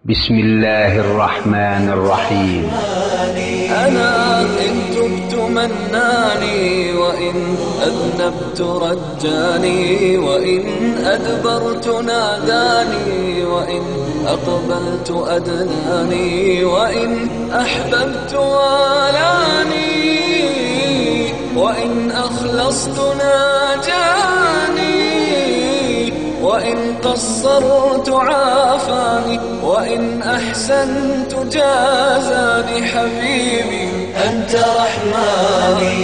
بسم الله الرحمن الرحيم أنا إن تبت مناني وإن أذنبت رجاني وإن أدبرت ناداني وإن أقبلت أدناني وإن أحببت والاني وإن أخلصت ناجاني وإن قصرت عافاني وإن أحسنت جازاني حبيبي أنت رحماني.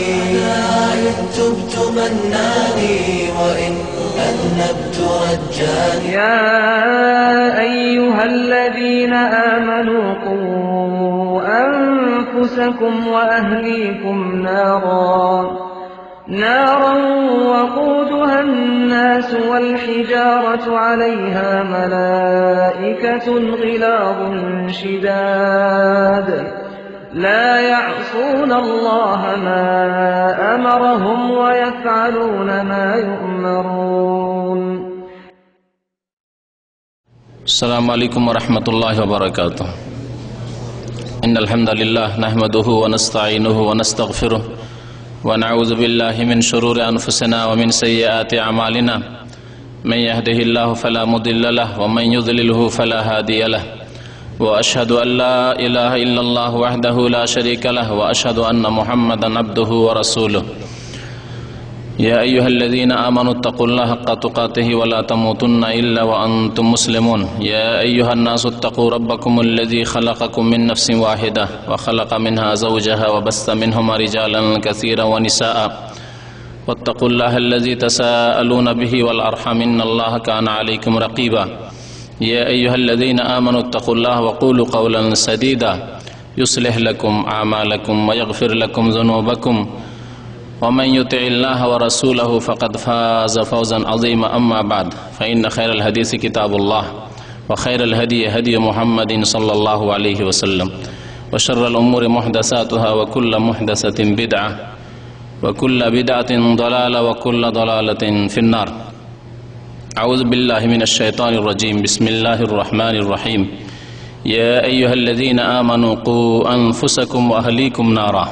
إن تبت مناني وإن أذنبت رجاني. يا أيها الذين آمنوا قوا أنفسكم وأهليكم نارا وقودها الناس والحجارة عليها ملائكة غلاظ شداد لا يعصون الله ما أمرهم ويفعلون ما يؤمرون. السلام عليكم ورحمة الله وبركاته. إن الحمد لله نحمده ونستعينه ونستغفره ونعوذ بالله من شرور أنفسنا ومن سيئات أعمالنا من يهده الله فلا مضل له ومن يضلله فلا هادي له وأشهد أن لا إله إلا الله وحده لا شريك له وأشهد أن محمدا عبده ورسوله. يا أيها الذين آمنوا اتقوا الله حق تقاته ولا تموتن إلا وأنتم مسلمون. يا أيها الناس اتقوا ربكم الذي خلقكم من نفس واحدة وخلق منها زوجها وبث منهما رجالا كثيرا ونساء واتقوا الله الذي تساءلون به والأرحام إن الله كان عليكم رقيبا. يا أيها الذين آمنوا اتقوا الله وقولوا قولا سديدا يصلح لكم أعمالكم ويغفر لكم ذنوبكم ومن يطع الله ورسوله فقد فاز فوزا عظيما. أما بعد فإن خير الحديث كتاب الله وخير الهدي هدي محمد صلى الله عليه وسلم وشر الأمور محدثاتها وكل محدثة بدعة وكل بدعة ضلالة وكل ضلالة في النار. أعوذ بالله من الشيطان الرجيم. بسم الله الرحمن الرحيم. يا أيها الذين آمنوا قوا أنفسكم وأهليكم نارا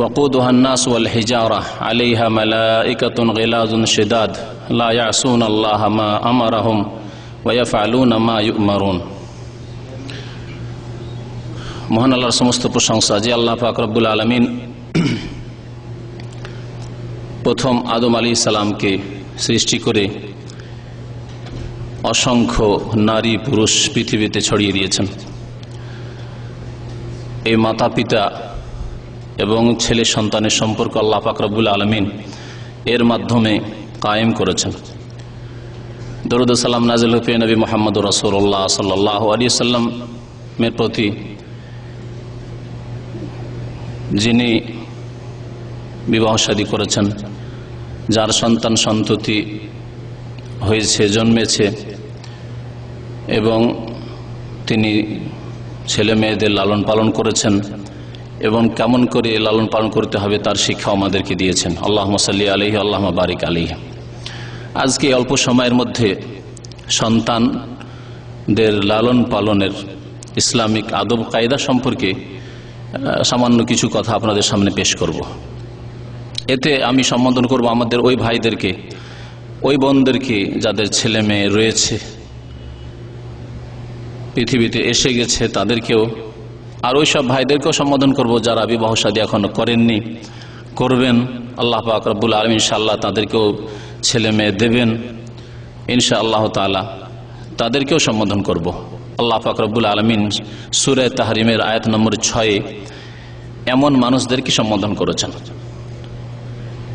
وقودها الناس والحجارة عليها ملائكة غلاظ شداد لا يعصون الله ما أمرهم ويفعلون ما يؤمرون. মহান আল্লাহর সমস্ত প্রশংসা যে আল্লাহ পাক রব্বুল আলামিন প্রথম আদম আলাইহিস সালামকে সৃষ্টি করে অসংখ্য নারী পুরুষ পৃথিবীতে ছড়িয়ে দিয়েছেন। এই মাতা পিতা এবং ছেলে সন্তানের সম্পর্ক আল্লাহ পাক রব্বুল আলামিন এর মাধ্যমে কায়েম করেছেন। দরুদ ও সালাম নাযিল হোক নবী মুহাম্মদ রাসূলুল্লাহ সাল্লাল্লাহু আলাইহি ওয়াসাল্লামের প্রতি, যিনি বিবাহ শাদী করেছেন, যার সন্তান সন্ততি হয়েছে, জন্মেছে, এবং তিনি ছেলে মেয়েদের লালন পালন করেছেন এবং কেমন করে লালন পালন করতে হবে তার শিক্ষা আমাদেরকে দিয়েছেন। আল্লাহুম্মা সাল্লি আলাইহি আল্লাহুম্মা বারিক আলাইহি। আজকে অল্প সময়ের মধ্যে সন্তানদের লালন পালনের ইসলামিক আদব কায়দা সম্পর্কে সামান্য কিছু কথা আপনাদের সামনে পেশ করব। এতে আমি সম্বোধন করব আমাদের ওই ভাইদেরকে, ওই বোনদেরকে যাদের ছেলে মেয়ে রয়েছে, পৃথিবীতে এসে গেছে, তাদেরকেও, আর ওই সব ভাইদেরকেও সম্বোধন করব যারা বিবাহ শাদী এখনো করেননি, করবেন। আল্লাহ পাক রব্বুল আলামিন ইনশাআল্লাহ তাদেরকেও ছেলে মেয়ে দেবেন ইনশাআল্লাহ তাআলা, তাদেরকেও সম্বোধন করব। আল্লাহ পাক রব্বুল আলামিন সূরা তাহরিমের আয়াত নম্বর 6 এমন মানুষদেরকে সম্বোধন করেছেন।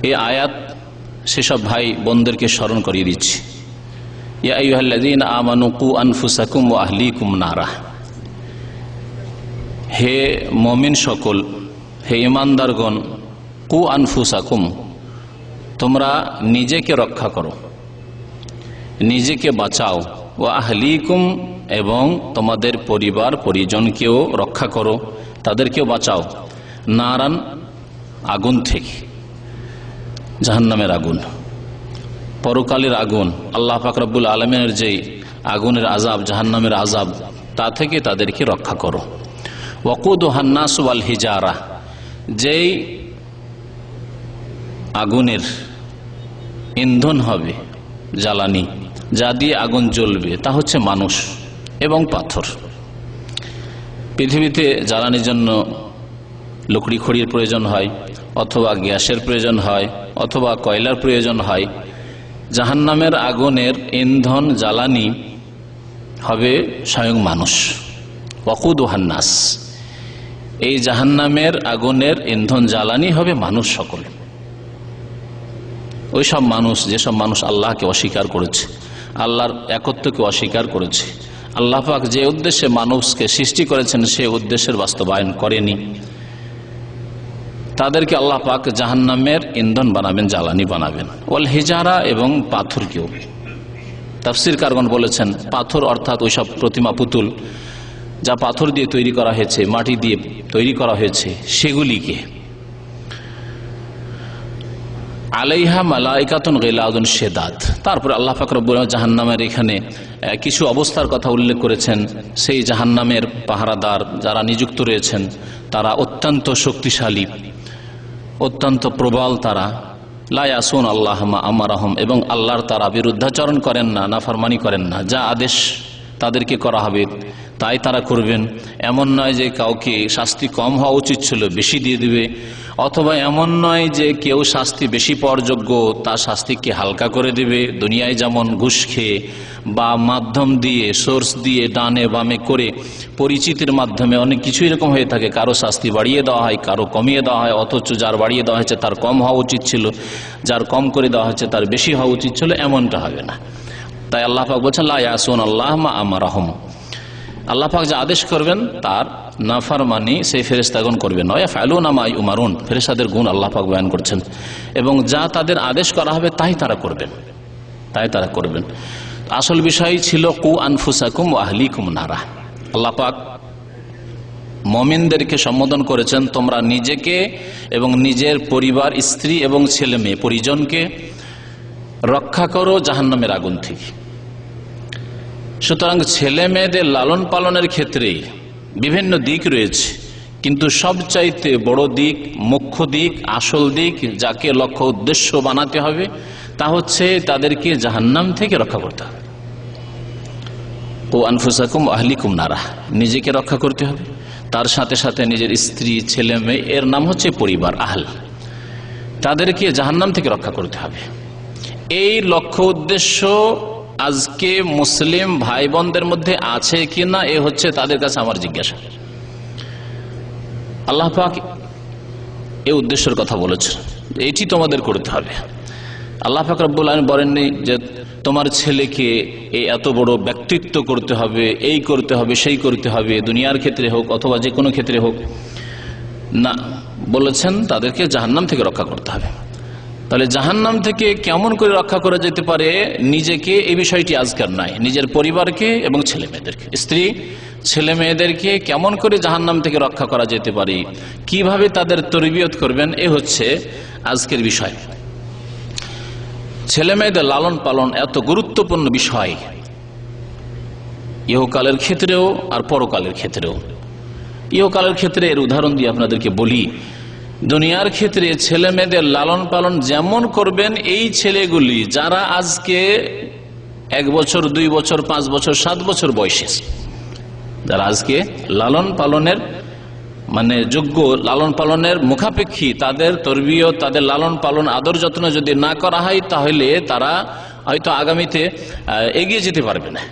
এই আয়াত সেসব ভাই বোনদেরকে স্মরণ করিয়ে দিচ্ছি। ইয়া আইয়ুহাল্লাযীনা আমানু কু আনফুসাকুম ওয়া আহলিকুম নারা। হে মুমিন সকল, হে ঈমানদারগণ, কু আনফুসাকুম, তোমরা নিজেকে রক্ষা করো, নিজেকে বাঁচাও, ওয়া আহলিকুম, এবং তোমাদের পরিবার পরিজনকেও রক্ষা করো, তাদেরকেও বাঁচাও, নারান, আগুন থেকে, জাহান্নামের আগুন। পরকালের আগুন। আল্লাহ পাক রব্বুল আলামিনের যেই আগুনের আযাব, জাহান্নামের আযাব, তা থেকে তাদেরকে রক্ষা করো। ওয়াকুদুহান নাস ওয়াল হিজারা, যেই আগুনের ইন্ধন হবে, জ্বালানি, যা দিয়ে আগুন জ্বলবে, তা হচ্ছে মানুষ এবং পাথর। পৃথিবীতে জ্বালানির জন্য লকড়ি খড়ির প্রয়োজন হয়, অথবা গ্যাসের প্রয়োজন হয়, অথবা কয়লার প্রয়োজন হয়। জাহান্নামের আগুনের ইন্ধন জ্বালানি হবে স্বয়ং মানুষ। ওয়াকুদুহান নাস, এই জাহান্নামের আগুনের ইন্ধন জ্বালানি হবে মানুষ সকল। ওই সব মানুষ, যেসব মানুষ আল্লাহকে অস্বীকার করেছে, আল্লাহর একত্বকে অস্বীকার করেছে, আল্লাহ পাক যে উদ্দেশ্যে মানুষকে সৃষ্টি করেছেন সে উদ্দেশ্যের বাস্তবায়ন করেনি, তাদেরকে আল্লাহ পাক জাহান্নামের ইন্ধন বানাবেন, জ্বালানি বানাবেন। ওয়াল হিজারা, এবং পাথরকেও। তাফসীরকারগণ বলেছেন পাথর অর্থাৎ ওইসব প্রতিমা, পুতুল যা পাথর দিয়ে তৈরি করা হয়েছে, মাটি দিয়ে তৈরি করা হয়েছে, সেগুলিকে। আলাইহা মালাইকাতুন গিলাদুন শিদাদ। তারপরে আল্লাহ পাক রব্বুল আলামিন জাহান্নামের এখানে কিছু অবস্থার কথা উল্লেখ করেছেন। সেই জাহান্নামের পাহারাদার যারা নিযুক্ত রয়েছেন তারা অত্যন্ত শক্তিশালী, অত্যন্ত প্রবল। তারা লা ইয়াসুন আল্লাহ মা আমারাহুম, এবং আল্লাহর তারা বিরুদ্ধাচরণ করেন না, নাফরমানি করেন না। যা আদেশ তাদেরকে করা হবে তাই তারা করবেন। এমন নয় যে কাউকে শাস্তি কম হওয়া উচিত ছিল বেশি দিয়ে দিবে, অথবা এমন নয় যে কেউ শাস্তি বেশি পাওয়ার যোগ্য তার শাস্তিকে হালকা করে দিবে। দুনিয়ায় যেমন ঘুষ খেয়ে বা মাধ্যম দিয়ে, সোর্স দিয়ে, ডানে বামে করে, পরিচিতির মাধ্যমে অনেক কিছু এরকম হয়ে থাকে। কারো শাস্তি বাড়িয়ে দেওয়া হয়, কারো কমিয়ে দেওয়া হয়, অথচ যার বাড়িয়ে দেওয়া হয়েছে তার কম হওয়া উচিত ছিল, যার কম করে দেওয়া হয়েছে তার বেশি হওয়া উচিত ছিল, এমনটা হবে না। তাই আল্লাহ পাক বলছেন লা ইয়াসুন আল্লাহ মা আমারাহুম, আল্লাহ পাক যা আদেশ করবেন তার নাফরমানি সেই ফেরেশতাগণ করবেন। ওয়া ইয়াফআলুনা মা ইউমারুন, ফেরেশতাদের গুণ আল্লাহ পাক বয়ান করছেন, এবং যা তাদের আদেশ করা হবে তাই তারা করবেন, তাই তারা করবেন। আসল বিষয় ছিল কু আনফুসাকুম ওয়া আহলিকুম নারা। আল্লাহ পাক মুমিনদেরকে সম্বোধন করেছেন তোমরা নিজেকে এবং নিজের পরিবার, স্ত্রী এবং ছেলে মেয়ে পরিজনকে রক্ষা করো জাহান্নামের আগুন থেকে। সুতরাং ছেলে মেয়েদের লালন পালনের ক্ষেত্রে বিভিন্ন দিক রয়েছে, কিন্তু সবচাইতে বড় দিক, মুখ্য দিক, আসল দিক, যাকে লক্ষ্য উদ্দেশ্য বানাতে হবে তা হচ্ছে তাদেরকে জাহান্নাম থেকে রক্ষা করতে হবে। ও আনফুসাকুম আহলিকুম নারা, নিজেকে রক্ষা করতে হবে, তার সাথে সাথে নিজের স্ত্রী, ছেলে মেয়ে, এর নাম হচ্ছে পরিবার, আহল, তাদেরকে জাহান্নাম থেকে রক্ষা করতে হবে। এই লক্ষ্য উদ্দেশ্য আজকে মুসলিম ভাই বোনদের মধ্যে আছে কিনা, এ হচ্ছে তাদের কাছে আমার জিজ্ঞাসা। আল্লাহ পাক এই উদ্দেশ্যের কথা বলেছেন, এটি তোমাদের করতে হবে। আল্লাহ পাক রব্বুল আলামিন বলেননি যে তোমার ছেলেকে এই এত বড় ব্যক্তিত্ব করতে হবে, এই করতে হবে, সেই করতে হবে, দুনিয়ার ক্ষেত্রে হোক অথবা যে কোনো ক্ষেত্রে হোক না, বলেছেন তাদেরকে জাহান্নাম থেকে রক্ষা করতে হবে। তাহলে জাহান্নাম থেকে কেমন করে রক্ষা করা যেতে পারে নিজেকে, এই বিষয়টি আজকার নাই। নিজের পরিবারকে এবং ছেলে মেয়েদেরকে, স্ত্রী ছেলে মেয়েদেরকে কেমন করে জাহান্নাম থেকে রক্ষা করা যেতে পারে, কিভাবে তাদের তরবিয়ত করবেন, এ হচ্ছে আজকের বিষয়। ছেলে মেয়েদের লালন পালন এত গুরুত্বপূর্ণ বিষয়, ইহকালের ক্ষেত্রেও আর পরকালের ক্ষেত্রেও। ইহকালের ক্ষেত্রে এর উদাহরণ দিয়ে আপনাদেরকে বলি, দুনিয়ার ক্ষেত্রে ছেলে মেয়েদের লালন পালন যেমন করবেন, এই ছেলেগুলি যারা আজকে 1 বছর, 2 বছর, 5 বছর, 7 বছর বয়সে, যারা আজকে লালন পালনের মানে যোগ্য, লালন পালনের মুখাপেক্ষী, তাদের তরবিয়ত, তাদের লালন পালন, আদর যত্ন যদি না করা হয় তাহলে তারা হয়তো আগামীতে এগিয়ে যেতে পারবে না।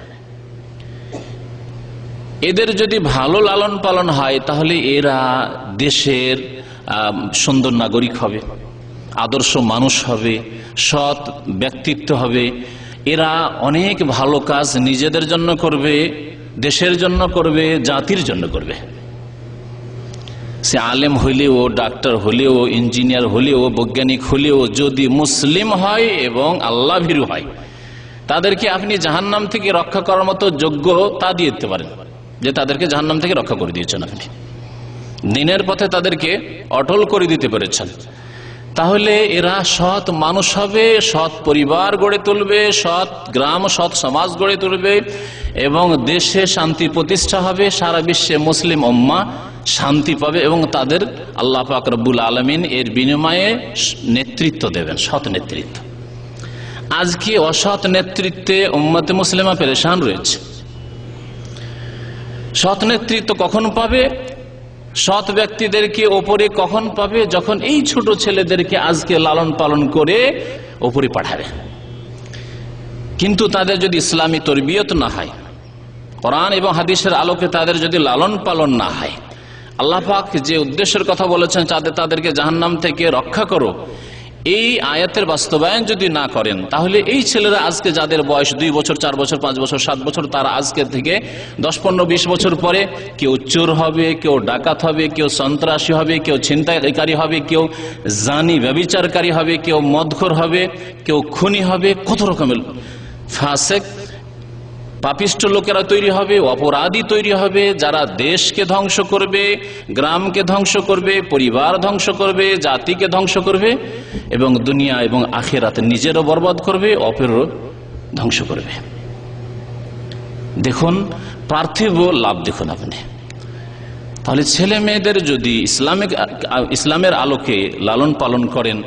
এদের যদি ভালো লালন পালন হয় তাহলে এরা দেশের সুন্দর নাগরিক হবে, আদর্শ মানুষ হবে, সৎ ব্যক্তিত্ব হবে। এরা অনেক ভালো কাজ নিজেদের জন্য করবে, দেশের জন্য করবে, জাতির জন্য করবে। সে আলেম হইলেও, ডাক্তার হলেও, ইঞ্জিনিয়ার হলেও, বৈজ্ঞানিক হলেও যদি মুসলিম হয় এবং আল্লাহ ভীরু হয়, তাদেরকে আপনি জাহান্নাম থেকে রক্ষা করার মতো যোগ্যতা দিয়ে দিতে পারেন, যে তাদেরকে জাহান্নাম থেকে রক্ষা করে দিয়েছেন আপনি, দিনের পথে তাদেরকে অটল করে দিতে পেরেছেন। তাহলে এরা সৎ মানুষ হবে, সৎ পরিবার গড়ে তুলবে, সৎ গ্রাম সৎ সমাজ গড়ে তুলবে এবং দেশে শান্তি প্রতিষ্ঠা হবে, সারা বিশ্বে মুসলিম উম্মাহ শান্তি পাবে এবং তাদের আল্লাহ পাক রব্বুল আলামিন এর বিনিময়ে নেতৃত্ব দেবেন, সৎ নেতৃত্ব। আজকে অসৎ নেতৃত্বে উম্মতে মুসলিমা পেরেশান রয়েছে। সৎ নেতৃত্ব কখন পাবে, সৎ ব্যক্তিদেরকে ওপরে কখন পাবে? যখন এই ছোট ছেলেদেরকে আজকে লালন পালন করে ওপরে পাঠাবে। কিন্তু তাদের যদি ইসলামী তরবিয়ত না হয়, কোরআন এবং হাদিসের আলোকে তাদের যদি লালন পালন না হয়, আল্লাহ পাক যে উদ্দেশ্যের কথা বলেছেন তাদেরকে জাহান্নাম থেকে রক্ষা করো, এই আয়াতের বাস্তবায়ন যদি না করেন, তাহলে এই ছেলেরা আজকে যাদের বয়স 2 বছর 4 বছর 5 বছর 7 বছর, তারা আজকে থেকে 10, 15, 20 বছর পরে কেউ চোর হবে, কেউ ডাকাত হবে, কেউ সন্ত্রাসী হবে, কেউ ছিনতাইকারী হবে, কেউ জানি ব্যভিচারকারী হবে, কেউ মদখোর হবে, কেউ খুনি হবে, কত রকমের ফাসেক পাপিষ্ট লোকেরা তৈরি হবে, অপরাধী তৈরি হবে, যারা দেশকে ধ্বংস করবে, গ্রামকে ধ্বংস করবে, পরিবার ধ্বংস করবে, জাতিকে ধ্বংস করবে এবং দুনিয়া এবং আখিরাতে নিজেরও বরবাদ করবে, অপরেরও ধ্বংস করবে। দেখুন পার্থিব লাভ দেখুন আপনি। তাহলে ছেলে মেয়েদের যদি ইসলামের আলোকে লালন পালন করেন,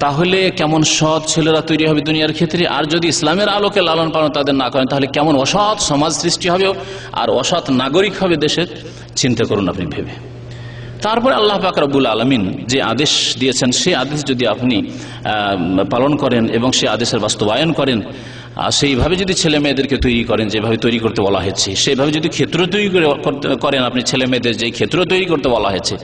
তাহলে কেমন সৎ ছেলেরা তৈরি হবে দুনিয়ার ক্ষেত্রে। আর যদি ইসলামের আলোকে লালন পালন তাদের না করেন, তাহলে কেমন অসৎ সমাজ সৃষ্টি হবে আর অসৎ নাগরিক হবে দেশের। চিন্তা করুন আপনি ভেবে। তারপরে আল্লাহ পাক রব্বুল আলামিন যে আদেশ দিয়েছেন, সেই আদেশ যদি আপনি পালন করেন এবং সেই আদেশের বাস্তবায়ন করেন, সেইভাবে যদি ছেলে মেয়েদেরকে তৈরি করেন যেভাবে তৈরি করতে বলা হয়েছে, সেইভাবে যদি ক্ষেত্র তৈরি করেন আপনি ছেলে মেয়েদের যে ক্ষেত্র তৈরি করতে বলা হয়েছে,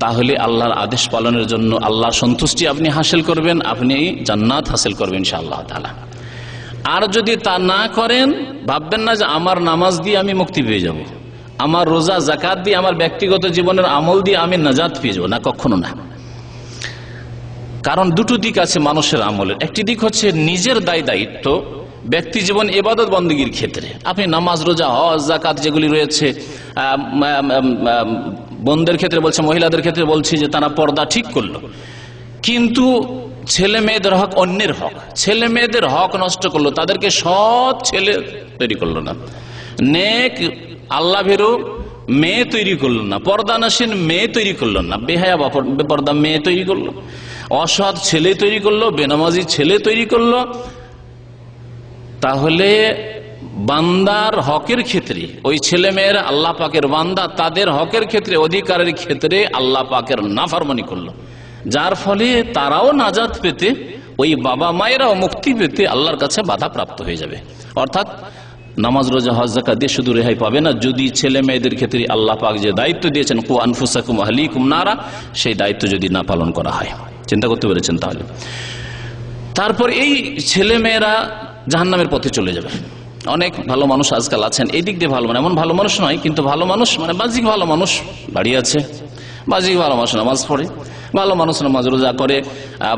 তাহলে আল্লাহর আদেশ পালনের জন্য আল্লাহর সন্তুষ্টি আপনি হাসিল করবেন, আপনি জান্নাত হাসিল করবেন ইনশাআল্লাহ তাআলা। আর যদি তা না করেন, ভাববেন না যে আমার নামাজ দিয়ে আমি মুক্তি পেয়ে যাব, আমার রোজা যাকাত দিয়ে, আমার ব্যক্তিগত জীবনের আমল দিয়ে আমি নাজাত পেয়ে যাব, না, কখনো না। কারণ দুটো দিক আছে মানুষের আমলের। একটি দিক হচ্ছে নিজের দায়িত্ব, ব্যক্তি জীবন ইবাদত বন্দেগীর ক্ষেত্রে আপনি নামাজ, রোজা, হজ, যাকাত যেগুলি রয়েছে, বোনদের ক্ষেত্রে বলছে, মহিলাদের ক্ষেত্রে বলছি যে তারা পর্দা ঠিক করলো, কিন্তু ছেলে মেয়েদের হক অন্যের হক, ছেলে মেয়েদের হক নষ্ট করলো, তাদেরকে সৎ ছেলে তৈরি করলো না, নেক আল্লাহ ভীরু মেয়ে তৈরি করলো না, পর্দানাসীন মেয়ে তৈরি করলো না, বেহায়া বেপর্দা মেয়ে তৈরি করলো, অসৎ ছেলে তৈরি করলো, বেনামাজি ছেলে তৈরি করলো। তাহলে বান্দার হকের ক্ষেত্রে ওই ছেলে মেয়েরা আল্লাহ পাকের বান্দা, তাদের হকের ক্ষেত্রে, অধিকারের ক্ষেত্রে আল্লাহ পাকের নাফরমানি করলো, যার ফলে তারাও নাজাত পেতে, ওই বাবা মায়েরাও মুক্তি পেতে আল্লাহর কাছে বাধা প্রাপ্ত হয়ে যাবে। অর্থাৎ নামাজ, রোজা, হজ, যাকাত দিয়ে শুধু রেহাই পাবে না, যদি ছেলে মেয়েদের ক্ষেত্রে আল্লাহ পাক যে দায়িত্ব দিয়েছেন, কু আনফুসাকুম আহলিকুম নারা, সেই দায়িত্ব যদি না পালন করা হয়, চিন্তা করতে পেরেছেন তাহলে। তারপর এই ছেলে মেয়েরা জাহান্নামের পথে চলে যাবে। অনেক ভালো মানুষ আজকাল আছেন এই দিক দিয়ে ভালো, মানে এমন ভালো মানুষ নয়, কিন্তু ভালো মানুষ মানে বাহ্যিক ভালো মানুষ দাঁড়িয়ে আছে, বাহ্যিক ভালো মানুষ নামাজ পড়ে, ভালো মানুষ নামাজ রোজা করে,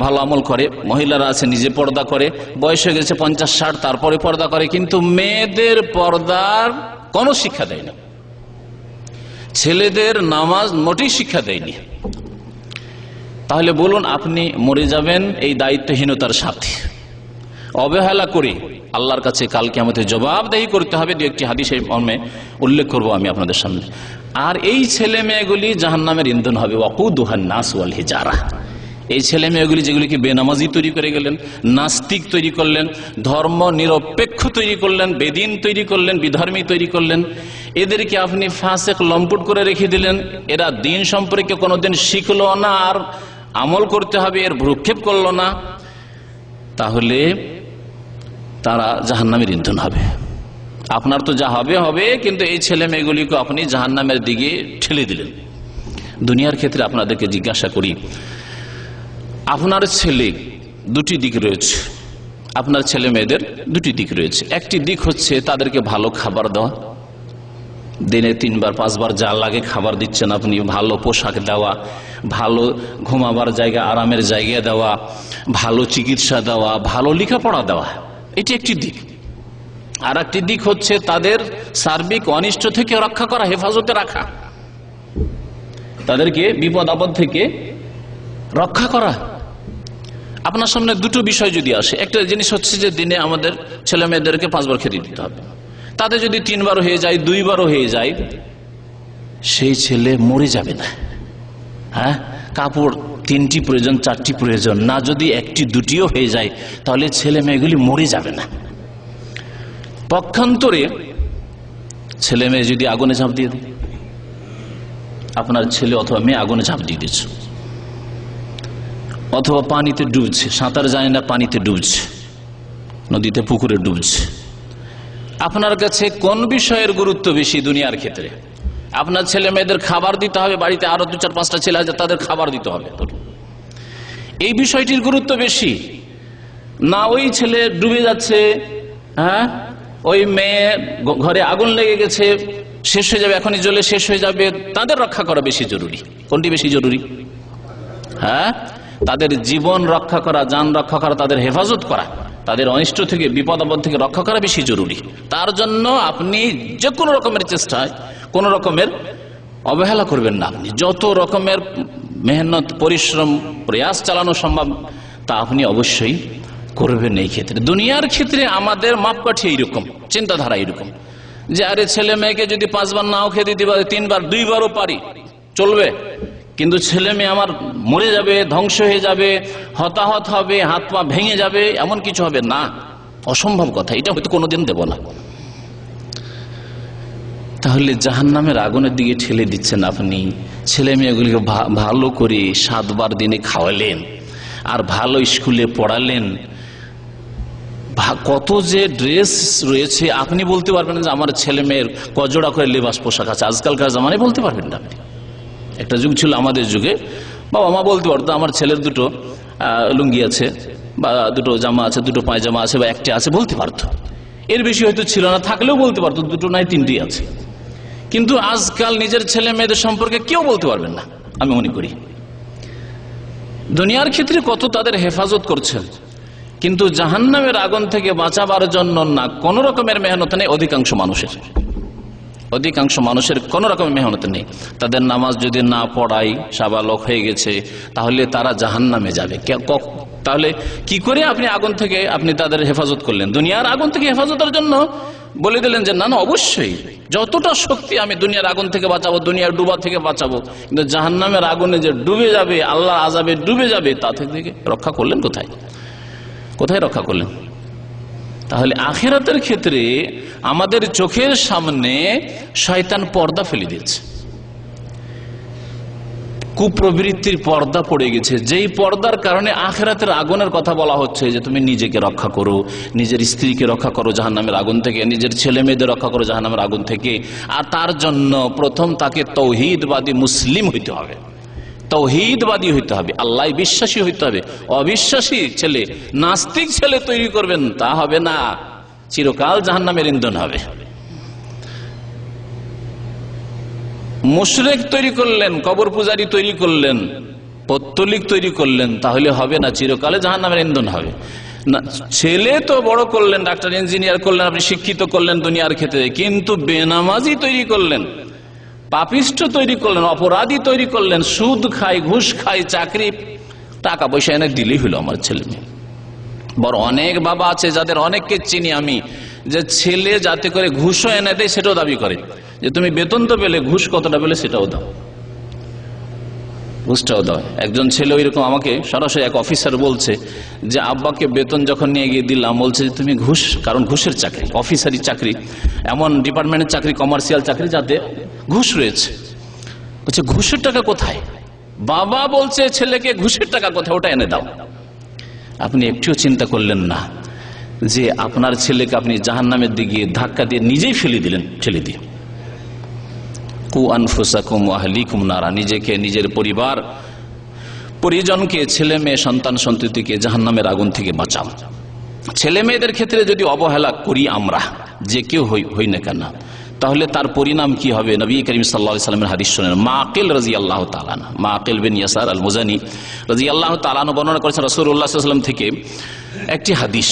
ভালো আমল করে, মহিলারা আছে নিজে পর্দা করে, বয়স হয়ে গেছে 50-60, তারপরে পর্দা করে, কিন্তু মেয়েদের পর্দার কোনো শিক্ষা দেয়নি, ছেলেদের নামাজ মোটেই শিক্ষা দেয়নি। তাহলে বলুন আপনি মরে যাবেন এই দায়িত্বহীনতার সাথে, অবহেলা করে আল্লাহর কাছে কাল কিয়ামতে জবাবদেহি করতে হবে। দু একটি হাদিসের মর্মে উল্লেখ করব আমি আপনাদের সামনে। আর এই ছেলে মেয়েগুলি জাহান্নামের ইন্ধন হবে, ওয়াকুদুহান নাস ওয়াল হিজারা। এই ছেলে মেয়েগুলি যেগুলিকে বেনামাজি তৈরি করে গেলেন, নাস্তিক তৈরি করলেন, ধর্ম নিরপেক্ষ তৈরি করলেন, বেদিন তৈরি করলেন, বিধর্মী তৈরি করলেন, এদেরকে আপনি ফাসেক লম্পট করে রেখে দিলেন। এরা দিন সম্পর্কে কোনোদিন শিখলো না, আর আমল করতে হবে এর ভ্রুক্ষেপ করলো না, তাহলে তারা জাহান্নামের ইন্ধন হবে। আপনার তো যা হবে হবে, কিন্তু এই ছেলে মেয়েগুলিকে আপনি জাহান্নামের দিকে ঠেলে দিলেন। দুনিয়ার ক্ষেত্রে আপনাদেরকে জিজ্ঞাসা করি, আপনার ছেলে দুটি দিক রয়েছে, আপনার ছেলে মেয়েদের দুটি দিক রয়েছে। একটি দিক হচ্ছে তাদেরকে ভালো খাবার দেওয়া, দিনে 3 বার 5 বার যা লাগে খাবার দিচ্ছেন আপনি, ভালো পোশাক দেওয়া, ভালো ঘুমাবার জায়গা, আরামের জায়গা দেওয়া, ভালো চিকিৎসা দেওয়া, ভালো লেখাপড়া দেওয়া, এটি একটি দিক। আর একটি দিক হচ্ছে তাদের সার্বিক অনিষ্ট থেকে রক্ষা করা, হেফাজতে রাখা, তাদেরকে বিপদ আপদ থেকে রক্ষা করা, আপনার সামনে দুটো বিষয় যদি আসে, একটা জিনিস হচ্ছে যে দিনে আমাদের ছেলে মেয়েদেরকে 5 বার খেতে দিতে হবে, তাতে যদি 3 বার হয়ে যায়, 2 বারও হয়ে যায়, সেই ছেলে মরে যাবে না। হ্যাঁ, কাপড় 3টি প্রয়োজন, 4টি প্রয়োজন না, যদি 1টি 2টিও হয়ে যায় তাহলে ছেলে মেয়েগুলি মরে যাবে না। পক্ষান্তরে ছেলে মেয়ে যদি আগুনে ঝাঁপ দিয়ে দেয়, আপনার ছেলে অথবা মেয়ে আগুনে ঝাঁপ দিয়ে দিচ্ছে, অথবা পানিতে ডুবছে, সাঁতার জানে না, পানিতে ডুবছে, নদীতে পুকুরে ডুবছে, আপনার কাছে কোন বিষয়ের গুরুত্ব বেশি দুনিয়ার ক্ষেত্রে? আপনার ছেলে মেয়েদের খাবার দিতে হবে, বাড়িতে আরো 2-4-5টা ছেলে আছে, তাদের খাবার দিতে হবে, এই বিষয়টির গুরুত্ব বেশি না ওই ছেলে ডুবে যাচ্ছে, হ্যাঁ, ওই মেয়ে ঘরে আগুন লেগে গেছে, শেষ হয়ে যাবে, এখনই জ্বলে শেষ হয়ে যাবে, তাদের রক্ষা করা বেশি জরুরি? কোনটি বেশি জরুরি? হ্যাঁ, তাদের জীবন রক্ষা করা, জান রক্ষা করা, তাদের হেফাজত করা, তাদের অনিষ্ট থেকে, বিপদ আপদ থেকে রক্ষা করা বেশি জরুরি। তার জন্য আপনি যে কোনো রকমের চেষ্টায়, কোন রকমের অবহেলা করবেন না। আপনি যত রকমের মেহনত, পরিশ্রম, প্রয়াস চালানো সম্ভব তা আপনি অবশ্যই করবেন। এই ক্ষেত্রে, দুনিয়ার ক্ষেত্রে আমাদের মাপকাঠি এইরকম, চিন্তাধারা এইরকম যে আরে ছেলে মেয়েকে যদি 5 বার নাও খেতে দিতে পারে, 3 বার, 2 বারও পারি, চলবে, কিন্তু ছেলে মেয়ে আমার মরে যাবে, ধ্বংস হয়ে যাবে, হতাহত হবে, হাত পা ভেঙে যাবে, এমন কিছু হবে না, অসম্ভব কথা, এটা হয়তো কোনোদিন দেব না। তাহলে জাহান্নামের আগুনের দিকে ঠেলে দিচ্ছেন আপনি। ছেলে মেয়েগুলিকে ভালো করে 7 বার দিনে খাওয়ালেন, আর ভালো স্কুলে পড়ালেন, কত যে ড্রেস রয়েছে, আপনি বলতে পারবেন যে আমার ছেলে মেয়ের কজোড়া করে লেবাস পোশাক আছে? আজকালকার জামানায় বলতে পারবেন না আপনি। একটা যুগ ছিল আমাদের যুগে, বাবা মা বলতে পারতো আমার ছেলের 2টো লুঙ্গি আছে, বা 2টো জামা আছে, 2টো পায়জামা আছে, বা 1টি আছে, বলতে পারতো। এর বেশি হয়তো ছিল না, থাকলেও বলতে পারতো 2টো নাই 3টি আছে। কিন্তু আজকাল নিজের ছেলে মেয়েদের সম্পর্কে কেউ বলতে পারবেন না, আমি মনে করি। দুনিয়ার ক্ষেত্রে কত তাদের হেফাজত করছেন, কিন্তু জাহান্নামের আগুন থেকে বাঁচাবার জন্য না কোন রকমের মেহনত নেই অধিকাংশ মানুষের কোন রকমের মেহনত নেই। তাদের নামাজ যদি না পড়াই, সাবালক হয়ে গেছে, তাহলে তারা জাহান্নামে যাবে। তাহলে কি করে আপনি আগুন থেকে আপনি তাদের হেফাজত করলেন? দুনিয়ার আগুন থেকে হেফাজতের জন্য বলে দিলেন যে না না, অবশ্যই যতটা শক্তি আমি দুনিয়ার আগুন থেকে বাঁচাবো, দুনিয়ার ডুবা থেকে বাঁচাবো, কিন্তু জাহান্নামের আগুনে যে ডুবে যাবে, আল্লাহ আযাবে ডুবে যাবে, তা থেকে রক্ষা করলেন কোথায়? কোথায় রক্ষা করলেন? তাহলে আখিরাতের ক্ষেত্রে আমাদের চোখের সামনে শয়তান পর্দা ফেলে দিয়েছে, কুপ্রবৃত্তির পর্দা পড়ে গেছে, যেই পর্দার কারণে আখিরাতের আগুনের কথা বলা হচ্ছে যে তুমি নিজেকে রক্ষা করো, নিজের স্ত্রীকে রক্ষা করো জাহান্নামের আগুন থেকে, নিজের ছেলে মেয়েদের রক্ষা করো জাহান্নামের আগুন থেকে। আর তার জন্য প্রথম তাকে তৌহিদবাদী মুসলিম হইতে হবে, তৌহিদবাদী হইতে হবে, আল্লাহ বিশ্বাসী হইতে হবে। অবিশ্বাসী ছেলে, নাস্তিক ছেলে তৈরি করবেন, তা হবে না, চিরকাল জাহান্নামের ইন্ধন হবে। মুশরিক তৈরি করলেন, কবর পূজারী তৈরি করলেন, পৌত্তলিক তৈরি করলেন, তাহলে হবে না, চিরকালে জাহান্নামের ইন্ধন হবে না। ছেলে তো বড় করলেন, ডাক্তার ইঞ্জিনিয়ার করলেন, আপনি শিক্ষিত করলেন দুনিয়ার ক্ষেত্রে, কিন্তু বেনামাজি তৈরি করলেন, পাপিষ্ঠ তৈরি করলেন, অপরাধী তৈরি করলেন, সুদ খায়, ঘুষ খায়, চাকরি টাকা পয়সা এনে দিলেই হলো আমার ছেলে মেয়ে। বড় অনেক বাবা আছে যাদের অনেককে চিনি আমি, যে ছেলে যাতে করে ঘুষও এনে দেয় সেটাও দাবি করে, যে তুমি বেতন তো পেলে, ঘুষ কতটা পেলে সেটাও দাও, ঘুষটাও দাও। একজন ছেলে ওইরকম আমাকে সরাসরি এক অফিসার বলছে যে আব্বাকে বেতন যখন নিয়ে গিয়ে দিলাম, বলছে যে তুমি ঘুষ, কারণ ঘুষের চাকরি, অফিসারি চাকরি, এমন ডিপার্টমেন্টের চাকরি, কমার্শিয়াল চাকরি যাতে ঘুষ রয়েছে। বলছে ঘুষের টাকা কোথায়? বাবা বলছে ছেলেকে ঘুষের টাকা কোথায়, ওটা এনে দাও। আপনি একটুও চিন্তা করলেন না যে আপনার ছেলেকে আপনি জাহান্নামের দিকে ধাক্কা দিয়ে নিজেই ফেলে দিলেন, ঠেলে দিয়ে। কু আনফুসাকুম ওয়া আহলিকুম নারা, নিজেকে, নিজের পরিবার পরিজনকে, ছেলে মেয়ে, সন্তান সন্ততিকে জাহান্নামের আগুন থেকে বাঁচাও। ছেলে মেয়েদের ক্ষেত্রে যদি অবহেলা করি আমরা, যে কেউ হই না কেন, তাহলে তার পরিণাম কি হবে? নবী করিম সাল্লাল্লাহু আলাইহি ওয়াসাল্লামের হাদিস শুনেন, মাকিল রাদিয়াল্লাহু তাআলা, মাকিল বিন ইয়াসার আল মুজানি রাদিয়াল্লাহু তাআলা বর্ণনা করেছেন রাসূলুল্লাহ সাল্লাল্লাহু আলাইহি ওয়াসাল্লাম থেকে একটি হাদিস,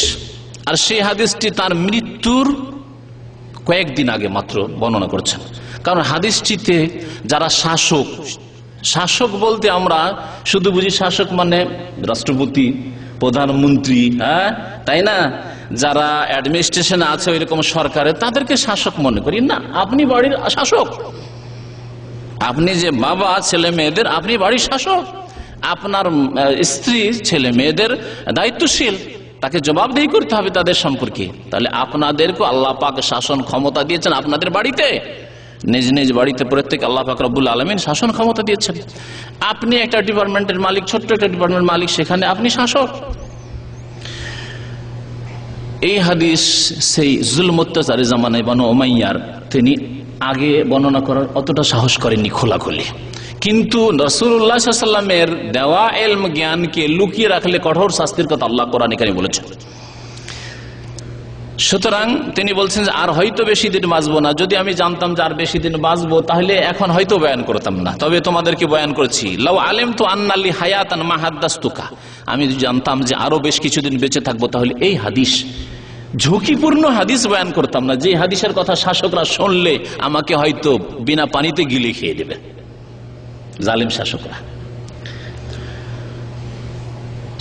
আর সেই হাদিসটি তার মৃত্যুর কয়েকদিন আগে মাত্র বর্ণনা করছেন। কারণ হাদিসটিতে যারা শাসক, শাসক বলতে আমরা শুধু বুঝি শাসক মানে রাষ্ট্রপতি প্রধানমন্ত্রী, হ্যাঁ তাই না, যারা অ্যাডমিনিস্ট্রেশনে আছে ওই রকম সরকারে, তাদেরকে শাসক মনে করি না। আপনি বাড়ির শাসক, আপনি যে বাবা ছেলে মেয়েদের, আপনি বাড়ির শাসক। আপনার স্ত্রী ছেলে মেয়েদের দায়িত্বশীল, তাকে জবাবদিহি করতে হবে তাদের সম্পর্কে। তাহলে আপনাদেরকে আল্লাহ পাক শাসন ক্ষমতা দিয়েছেন আপনাদের বাড়িতে, নিজ নিজ বাড়িতে প্রত্যেক আল্লাহ পাক রব্বুল আলামিন শাসন ক্ষমতা দিয়েছেন। আপনি একটা ডিপার্টমেন্টের মালিক, ছোট্ট একটা ডিপার্টমেন্টের মালিক, সেখানে আপনি শাসক। এই হাদিস সেই জুলম অত্যাচারের জামানায় বানু উমাইয়ার তিনি আগে বর্ণনা করার অতটা সাহস করেননি খোলাখুলি, কিন্তু রাসূলুল্লাহ সাল্লাল্লাহু আলাইহি ওয়াসাল্লামের দেওয়া ইলম জ্ঞানকে লুকিয়ে রাখলে কঠোর শাস্তির কথা আল্লাহ কোরআন কারীমে বলেছেন। সুতরাং তিনি বলছেন যে আর হয়তো বেশি দিন বাঁচবো না, যদি আমি জানতাম যে আর বেশি দিন বাঁচবো তাহলে এখন হয়তো বয়ান করতাম না, তবে তোমাদেরকে বয়ান করেছি। লাউ আলিমতু আন্না লি হায়াতান মা হাদাসতুকা, আমি যদি জানতাম যে আরো বেশ কিছুদিন বেঁচে থাকবো তাহলে এই হাদিস, ঝুঁকিপূর্ণ হাদিস বয়ান করতাম না, যে হাদিসের কথা শাসকরা শুনলে আমাকে হয়তো বিনা পানিতে গিলে খেয়ে দেবে জালিম শাসকরা।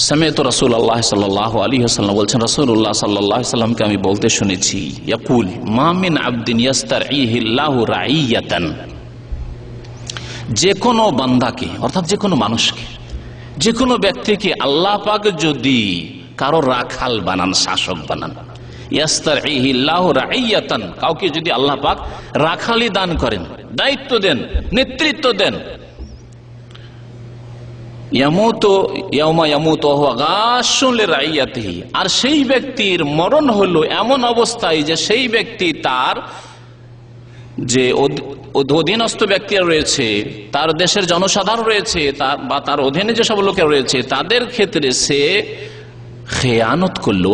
সামিআতু রাসূলুল্লাহ সাল্লাল্লাহু আলাইহি ওয়াসাল্লাম বলছেন, রাসূলুল্লাহ সাল্লাল্লাহু আলাইহি ওয়াসাল্লামকে আমি বলতে শুনেছি, ইয়াকুল মা মিন আবদিন ইস্তারঈহিল্লাহু রাঈয়াতান, যে কোনো বান্দাকে অর্থাৎ যে কোনো মানুষকে, যে কোনো ব্যক্তিকে আল্লাহ পাক যদি কারো রাখাল বানান, শাসক বানান, ইস্তারঈহিল্লাহু রাঈয়াতান, কাউকে যদি আল্লাহ পাক রাখালি দান করেন, দায়িত্ব দেন, নেতৃত্ব দেন, আর সেই ব্যক্তির মরণ হলো এমন অবস্থায় যে সেই ব্যক্তি তার যে অধীনস্থ ব্যক্তি রয়েছে, তার দেশের জনসাধারণ রয়েছে, বা তার অধীনে যেসব লোকেরা রয়েছে তাদের ক্ষেত্রে সে খেয়ানত করলো,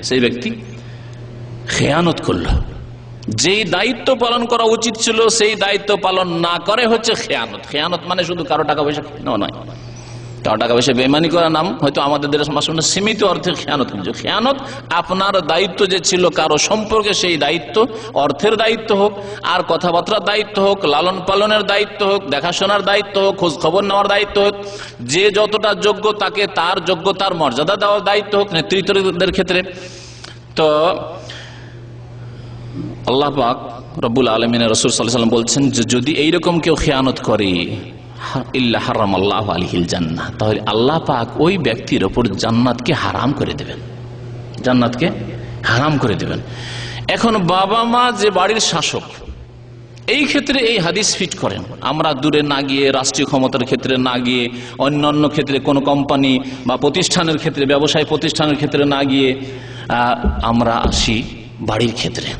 সেই ব্যক্তি খেয়ানত করলো, যেই দায়িত্ব পালন করা উচিত ছিল সেই দায়িত্ব পালন না করে হচ্ছে খেয়ানত। খেয়ানত মানে শুধু কারো টাকা পয়সা নয়, কারো টাকা পয়সা বেইমানি করার নাম হয়তো আমাদের দেশের সীমিত অর্থে খেয়ানত। খেয়ানত আপনার দায়িত্ব যে ছিল কারো সম্পর্কে, সেই দায়িত্ব, অর্থের দায়িত্ব হোক, আর কথাবার্তার দায়িত্ব হোক, লালন পালনের দায়িত্ব হোক, দেখাশোনার দায়িত্ব হোক, খোঁজ খবর নেওয়ার দায়িত্ব হোক, যে যতটা যোগ্য তাকে তার যোগ্যতার মর্যাদা দেওয়ার দায়িত্ব হোক নেতৃত্বদের ক্ষেত্রে। তো আল্লাহ পাক রব্বুল আলামিন রাসূল সাল্লাল্লাহু আলাইহি ওয়াসাল্লাম বলছেন যে যদি এইরকম কেউ খেয়ানত করে, ইল্লা হারামাল্লাহু আলাইহিল জান্নাহ, তাহলে আল্লাহ পাক ওই ব্যক্তির উপর জান্নাতকে হারাম করে দেবেন, জান্নাতকে হারাম করে দেবেন। এখন বাবা মা যে বাড়ির শাসক, এই ক্ষেত্রে এই হাদিস ফিট করেন। আমরা দূরে না গিয়ে, রাষ্ট্রীয় ক্ষমতার ক্ষেত্রে না গিয়ে, অন্যান্য ক্ষেত্রে কোনো কোম্পানি বা প্রতিষ্ঠানের ক্ষেত্রে, ব্যবসায় প্রতিষ্ঠানের ক্ষেত্রে না গিয়ে আমরা আসি বাড়ির ক্ষেত্রে।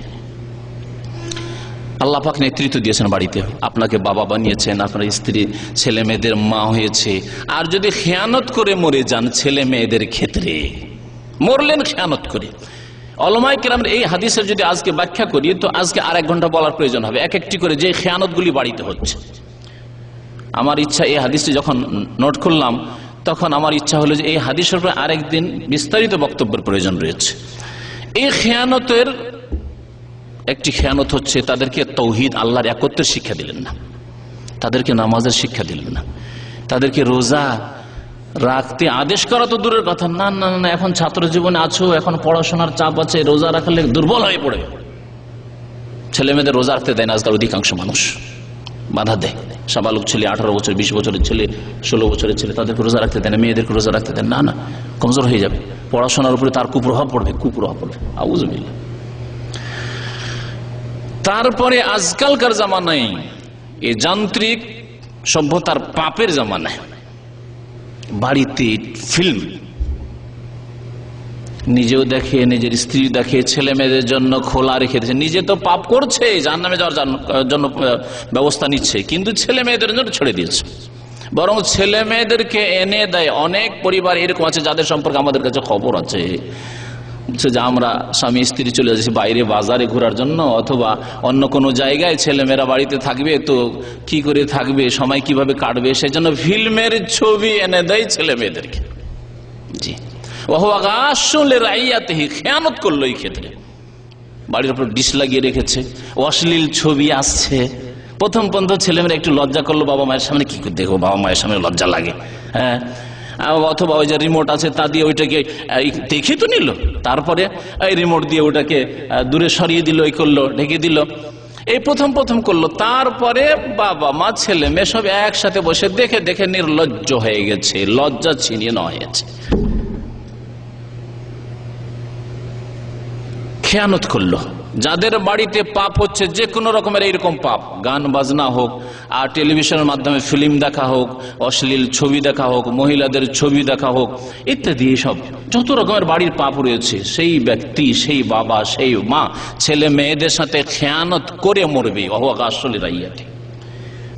আল্লাহ পাক নেতৃত্ব দিয়েছেন বাড়িতে, আপনাকে বাবা বানিয়েছেন, আপনার স্ত্রী ছেলে মেয়েদের মা হয়েছে। আর যদি খেয়ানত করে মরে যান ছেলে মেয়েদের ক্ষেত্রে, মরলেন খেয়ানত করে, উলামায়ে কেরাম এই হাদিসের যদি আজকে ব্যাখ্যা করি তো আজকে আর 1 ঘন্টা বলার প্রয়োজন হবে, এক একটি করে যে খেয়ানতগুলি বাড়িতে হচ্ছে। আমার ইচ্ছা, এই হাদিসটি যখন নোট করলাম তখন আমার ইচ্ছা হলো যে এই হাদিসের উপরে আরেকদিন বিস্তারিত বক্তব্যের প্রয়োজন রয়েছে। এই খেয়ানতের একটি খেয়ানত হচ্ছে তাদেরকে তৌহিদ, আল্লাহর একত্বের শিক্ষা দিলেন না, তাদেরকে নামাজের শিক্ষা দিলেন না, তাদেরকে রোজা রাখতে আদেশ করা তো দূরের কথা, না না না, এখন ছাত্র জীবনে আছো, এখন পড়াশোনার চাপ আছে, রোজা রাখলে দুর্বল হয়ে পড়ে। ছেলে মেয়েদের রোজা রাখতে দেয় না আজকাল অধিকাংশ মানুষ, বাধা দেয়। সাবালক ছেলে, 18 বছর 20 বছরের ছেলে, 16 বছরের ছেলে, তাদেরকে রোজা রাখতে দেয় না, মেয়েদেরকে রোজা রাখতে দেয় না, না কমজোর হয়ে যাবে, পড়াশোনার উপরে তার কুপ্রভাব পড়বে, আউযুবিল্লাহ। তারপরে আজকালকার জামানায় এই যান্ত্রিক সভ্যতার পাপের জামানায় বাড়িতে ফিল্ম নিজেও দেখে, নিজের স্ত্রী দেখে, ছেলে মেয়েদের জন্য খোলা রেখে দিচ্ছে। নিজে তো পাপ করছে, জাহান্নামে যাওয়ার জন্য ব্যবস্থা নিচ্ছে, কিন্তু ছেলে মেয়েদের জন্য ছেড়ে দিয়েছে। বরং ছেলে মেয়েদেরকে এনে দেয়। অনেক পরিবার এরকম আছে যাদের সম্পর্কে আমাদের কাছে খবর আছে যে আমরা স্বামী স্ত্রী চলে যাচ্ছি বাইরে বাজারে ঘোরার জন্য, অথবা অন্য কোনো জায়গায়, ছেলেমেয়েরা বাড়িতে থাকবে তো কি করে থাকবে, সময় কিভাবে কাটবে, সেজন্য ফিল্মের ছবি এনে দেয় ছেলে মেয়েদেরকে। জি, খেয়ানত করলো এই ক্ষেত্রে, বাড়ির উপর ডিশ লাগিয়ে রেখেছে, অশ্লীল ছবি আসছে। প্রথম ছেলেমেয়েরা একটু লজ্জা করলো বাবা মায়ের সামনে, কি করে দেখো, বাবা মায়ের সামনে লজ্জা লাগে, হ্যাঁ। অথবা ওই যে রিমোট আছে তা দিয়ে ওইটাকে দেখে তো নিল, তারপরে এই রিমোট দিয়ে ওটাকে দূরে সরিয়ে দিল, এই করলো, ঢেকে দিল। এই প্রথম করলো, তারপরে বাবা মা ছেলে মেয়ে সব একসাথে বসে দেখে দেখে নির্লজ্জ হয়ে গেছে, লজ্জা ছিনিয়ে নেওয়া হয়েছে। খেয়ানত করলো। যাদের বাড়িতে পাপ হচ্ছে, যে কোনো রকমের এইরকম পাপ, গান বাজনা হোক, আর টেলিভিশনের মাধ্যমে ফিল্ম দেখা হোক, অশ্লীল ছবি দেখা হোক, মহিলাদের ছবি দেখা হোক, ইত্যাদি সব যত রকমের বাড়ির পাপ রয়েছে, সেই ব্যক্তি, সেই বাবা, সেই মা ছেলে মেয়েদের সাথে খেয়ানত করে মরবে।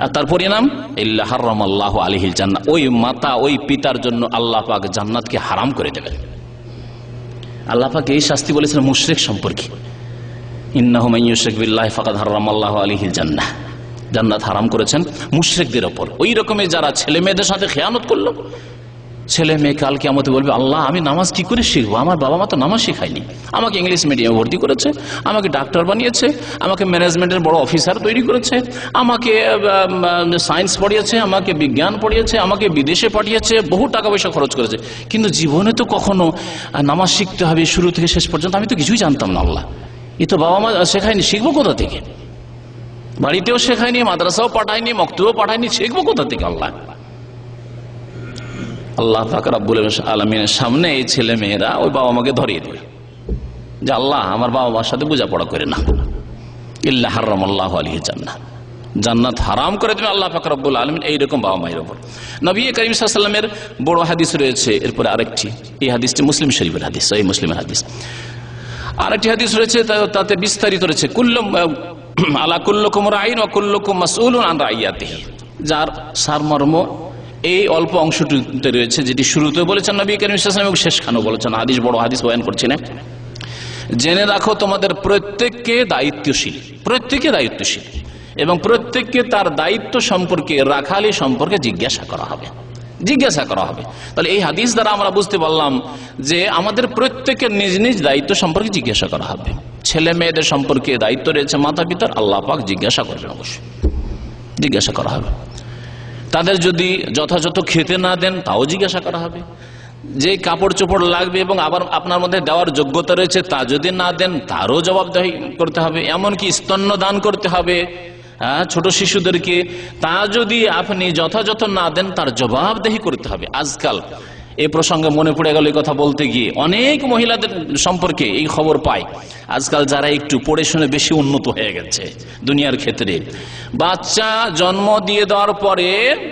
আর তার পরিণাম ইল্লা হারামাল্লাহু আলাইহিল জান্নাহ, ওই মাতা ওই পিতার জন্য আল্লাহ পাক জান্নাতকে হারাম করে দেবেন। আল্লাহ পাক এই শাস্তি বলেছেন মুশরিক সম্পর্কে, ইন্নাহু মান ইউশরিক বিল্লাহি ফাকাদ হারামাল্লাহু আলাইহিল জান্নাহ, জান্নাত হারাম করেছেন মুশরিকদের উপর। ওই রকমের যারা ছেলে মেয়েদের সাথে খেয়ানত করলো, ছেলে মেয়ে কাল কিয়ামতে বলবে, আল্লাহ আমি নামাজ কি করে শিখবো, আমার বাবা মা তো নামাজ শেখায়নি, আমাকে ইংলিশ মিডিয়ামে ভর্তি করেছে, আমাকে ডাক্তার বানিয়েছে, আমাকে ম্যানেজমেন্টের বড় অফিসার তৈরি করেছে, আমাকে সায়েন্স পড়িয়েছে, আমাকে বিজ্ঞান পড়িয়েছে, আমাকে বিদেশে পাঠিয়েছে, বহু টাকা পয়সা খরচ করেছে, কিন্তু জীবনে তো কখনো নামাজ শিখতে হবে শুরু থেকে শেষ পর্যন্ত আমি তো কিছুই জানতাম না। আল্লাহ, এ তো বাবা মা শেখায়নি, শিখবো কোথা থেকে? বাড়িতেও শেখায়নি, মাদ্রাসাও পাঠায়নি, মক্তবেও পাঠায়নি, শিখবো কোথা থেকে? আল্লাহ পাক রব্বুল আলামিনের সামনে এই ছেলে মেয়েরা ওই বাবা মাকে ধরিয়ে দেবে যে আল্লাহ আমার বাবা মার সাথে বোঝাপড়া করে না, ইল্লা হারামাল্লাহু আলাইহি জান্নাহ, জান্নাত হারাম করে দেবে আল্লাহ পাক রব্বুল আলামিন এইরকম বাবা মায়ের উপর। নবী করিম সাল্লাল্লাহু আলাইহি ওয়াসাল্লামের বড় হাদিস রয়েছে, এরপরে আরেকটি, এই হাদিসটি মুসলিম শরীফের হাদিস, সহিহ মুসলিমের হাদিস। আরেকটি হাদিস রয়েছে, তাতে বিস্তারিত রয়েছে, আলা কুল্লুকুম রাঈন ওয়া কুল্লুকুম মাসউলুন আন রাইয়াতিহি, যার সারমর্ম এই অল্প অংশটিতে রয়েছে, যেটি শুরুতে বলেছেন নবী করিম সাল্লাল্লাহু আলাইহি ওয়াসাল্লাম এবং শেষখানেও বলেছেন। হাদিস বড় হাদিস বয়ান করছি না। জেনে রাখো তোমাদের প্রত্যেককে দায়িত্বশীল, প্রত্যেকে দায়িত্বশীল, এবং প্রত্যেককে তার দায়িত্ব সম্পর্কে, রাখালি সম্পর্কে জিজ্ঞাসা করা হবে, জিজ্ঞাসা করা হবে। তাহলে এই হাদিস দ্বারা আমরা বুঝতে পারলাম যে আমাদের প্রত্যেকের নিজ নিজ দায়িত্ব সম্পর্কে জিজ্ঞাসা করা হবে। ছেলে মেয়েদের সম্পর্কে দায়িত্ব রয়েছে মাতা পিতার, আল্লাহ পাক জিজ্ঞাসা করবেন, অবশ্যই জিজ্ঞাসা করা হবে। তাদের যদি যথাযথ খেতে না দেন তাও জিজ্ঞাসা করা হবে। যে কাপড় চোপড় লাগবে এবং আবার আপনার মধ্যে দেওয়ার যোগ্যতা রয়েছে তা যদি না দেন তারও জবাবদিহি করতে হবে। এমনকি স্তন্য দান করতে হবে ছোট শিশুদেরকে, তা যদি আপনি যথাযথ না দেন তার জবাবদিহি করতে হবে। আজকাল এই প্রসঙ্গে মনে পড়ে গেল এই কথা বলতে গিয়ে, অনেক মহিলাদের সম্পর্কে এই খবর পাই, আজকাল যারা একটু পড়ে শুনে বেশি উন্নত হয়ে গেছে দুনিয়ার ক্ষেত্রে, বাচ্চা জন্ম দিয়ে দেওয়ার পরে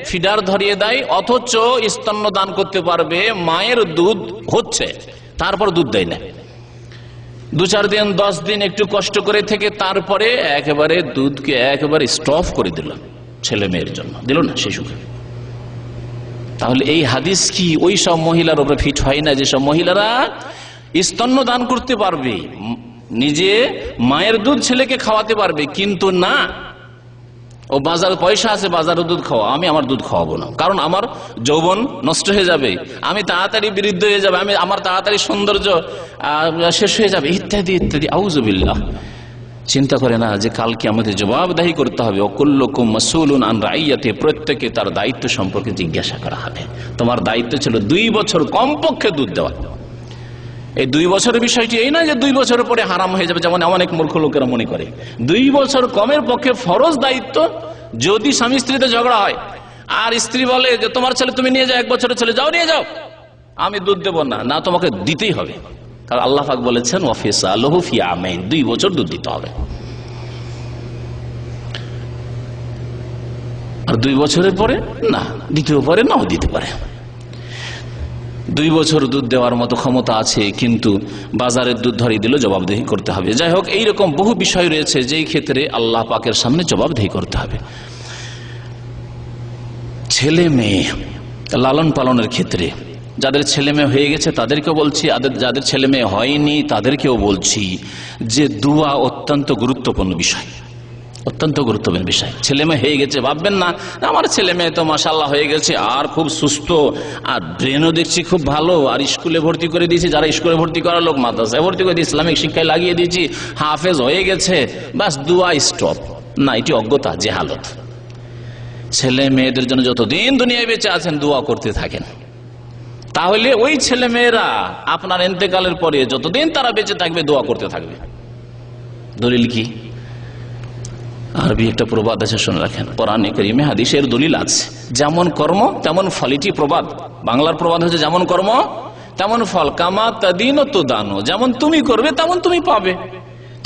ফিডার ধরিয়ে দেয়, অথচ স্তন্য দান করতে পারবে, মায়ের দুধ হচ্ছে, তারপর দুধ দেয় না, 2-4 দিন 10 দিন একটু কষ্ট করে থেকে তারপরে একেবারে দুধকে একেবারে স্টপ করে দিল, ছেলে মেয়ের জন্য দিল না শিশুকে। তাহলে এই হাদিস কি ওই সব মহিলার উপরে ফিট হয় না যেসব মহিলারা স্তন্য দান করতে পারবে, নিজে মায়ের দুধ ছেলেকে খাওয়াতে পারবে, কিন্তু না ও বাজার পয়সা আছে বাজারে দুধ খাওয়া, আমি আমার দুধ খাওয়াবো না, কারণ আমার যৌবন নষ্ট হয়ে যাবে, আমি তাড়াতাড়ি বৃদ্ধ হয়ে যাবে, আমার তাড়াতাড়ি সৌন্দর্য শেষ হয়ে যাবে, ইত্যাদি ইত্যাদি। আউযুবিল্লাহ। চিন্তা করে না যে কালকে আমাদের জবাবদিহি করতে হবে। ওয়াকুল্লুকুম মাসউলুন আন রাইয়াতি, প্রত্যেককে তার দায়িত্ব সম্পর্কে জিজ্ঞাসা করা হবে। তোমার দায়িত্ব ছিল 2 বছর কমপক্ষে দুধ দেওয়া। এই 2 বছরের বিষয়টি এই না যে 2 বছরের পরে হারাম হয়ে যাবে, যেমন অনেক মূর্খ লোকেরা মনে করে। 2 বছর কমের পক্ষে ফরজ দায়িত্ব। যদি স্বামী স্ত্রীতে ঝগড়া হয় আর স্ত্রী বলে যে তোমার ছেলে তুমি নিয়ে যাও, 1 বছরের ছেলে, যাও নিয়ে যাও, আমি দুধ দেবো না, না তোমাকে দিতেই হবে, কারণ আল্লাহ পাক বলেছেন ওয়াফিসালুহু ফি আমাইন, 2 বছর দুধ দিতে হবে। আর 2 বছরের পরে না দিতেও পারে, নাও দিতে পারে। 2 বছর দুধ দেওয়ার মতো ক্ষমতা আছে, কিন্তু বাজারের দুধ ধরিয়ে দিলে জবাবদিহি করতে হবে। যাই হোক, এইরকম বহু বিষয় রয়েছে যেই ক্ষেত্রে আল্লাহ পাকের সামনে জবাবদিহি করতে হবে। ছেলে মেয়ে লালন পালনের ক্ষেত্রে যাদের ছেলে মেয়ে হয়ে গেছে তাদেরকেও বলছি, যাদের ছেলে মেয়ে হয়নি তাদেরকেও বলছি যে দোয়া অত্যন্ত গুরুত্বপূর্ণ বিষয়, অত্যন্ত গুরুত্বপূর্ণ বিষয়। ছেলে মেয়ে হয়ে গেছে, ভাববেন না আমার ছেলে মেয়ে তো মাশাআল্লাহ হয়ে গেছে, আর খুব সুস্থ, আর ব্রেনও দেখছি খুব ভালো, আর স্কুলে ভর্তি করে দিয়েছি, যারা স্কুলে ভর্তি করার লোক মাদ্রাসায় ভর্তি করে দিয়ে ইসলামিক শিক্ষায় লাগিয়ে দিয়েছি, হাফেজ হয়ে গেছে, বাস দোয়া স্টপ। না, এটি অজ্ঞতা, জেহালত। ছেলে মেয়েদের জন্য যতদিন দুনিয়ায় বেঁচে আছেন দোয়া করতে থাকেন, তাহলে ওই ছেলে মেয়েরা আপনার ইন্তেকালের পরে যতদিন তারা বেঁচে থাকবে দোয়া করতে থাকবে। দলিল কি? আরবি একটা প্রবাদ আছে, শুনে রাখেন। কোরআনে কারিমে হাদিসের দলিল আছে, যেমন কর্ম তেমন ফল। এটি প্রবাদ, বাংলার প্রবাদ হচ্ছে যেমন কর্ম তেমন ফল। কামা তাদিন তো দানো, যেমন তুমি করবে তেমন তুমি পাবে।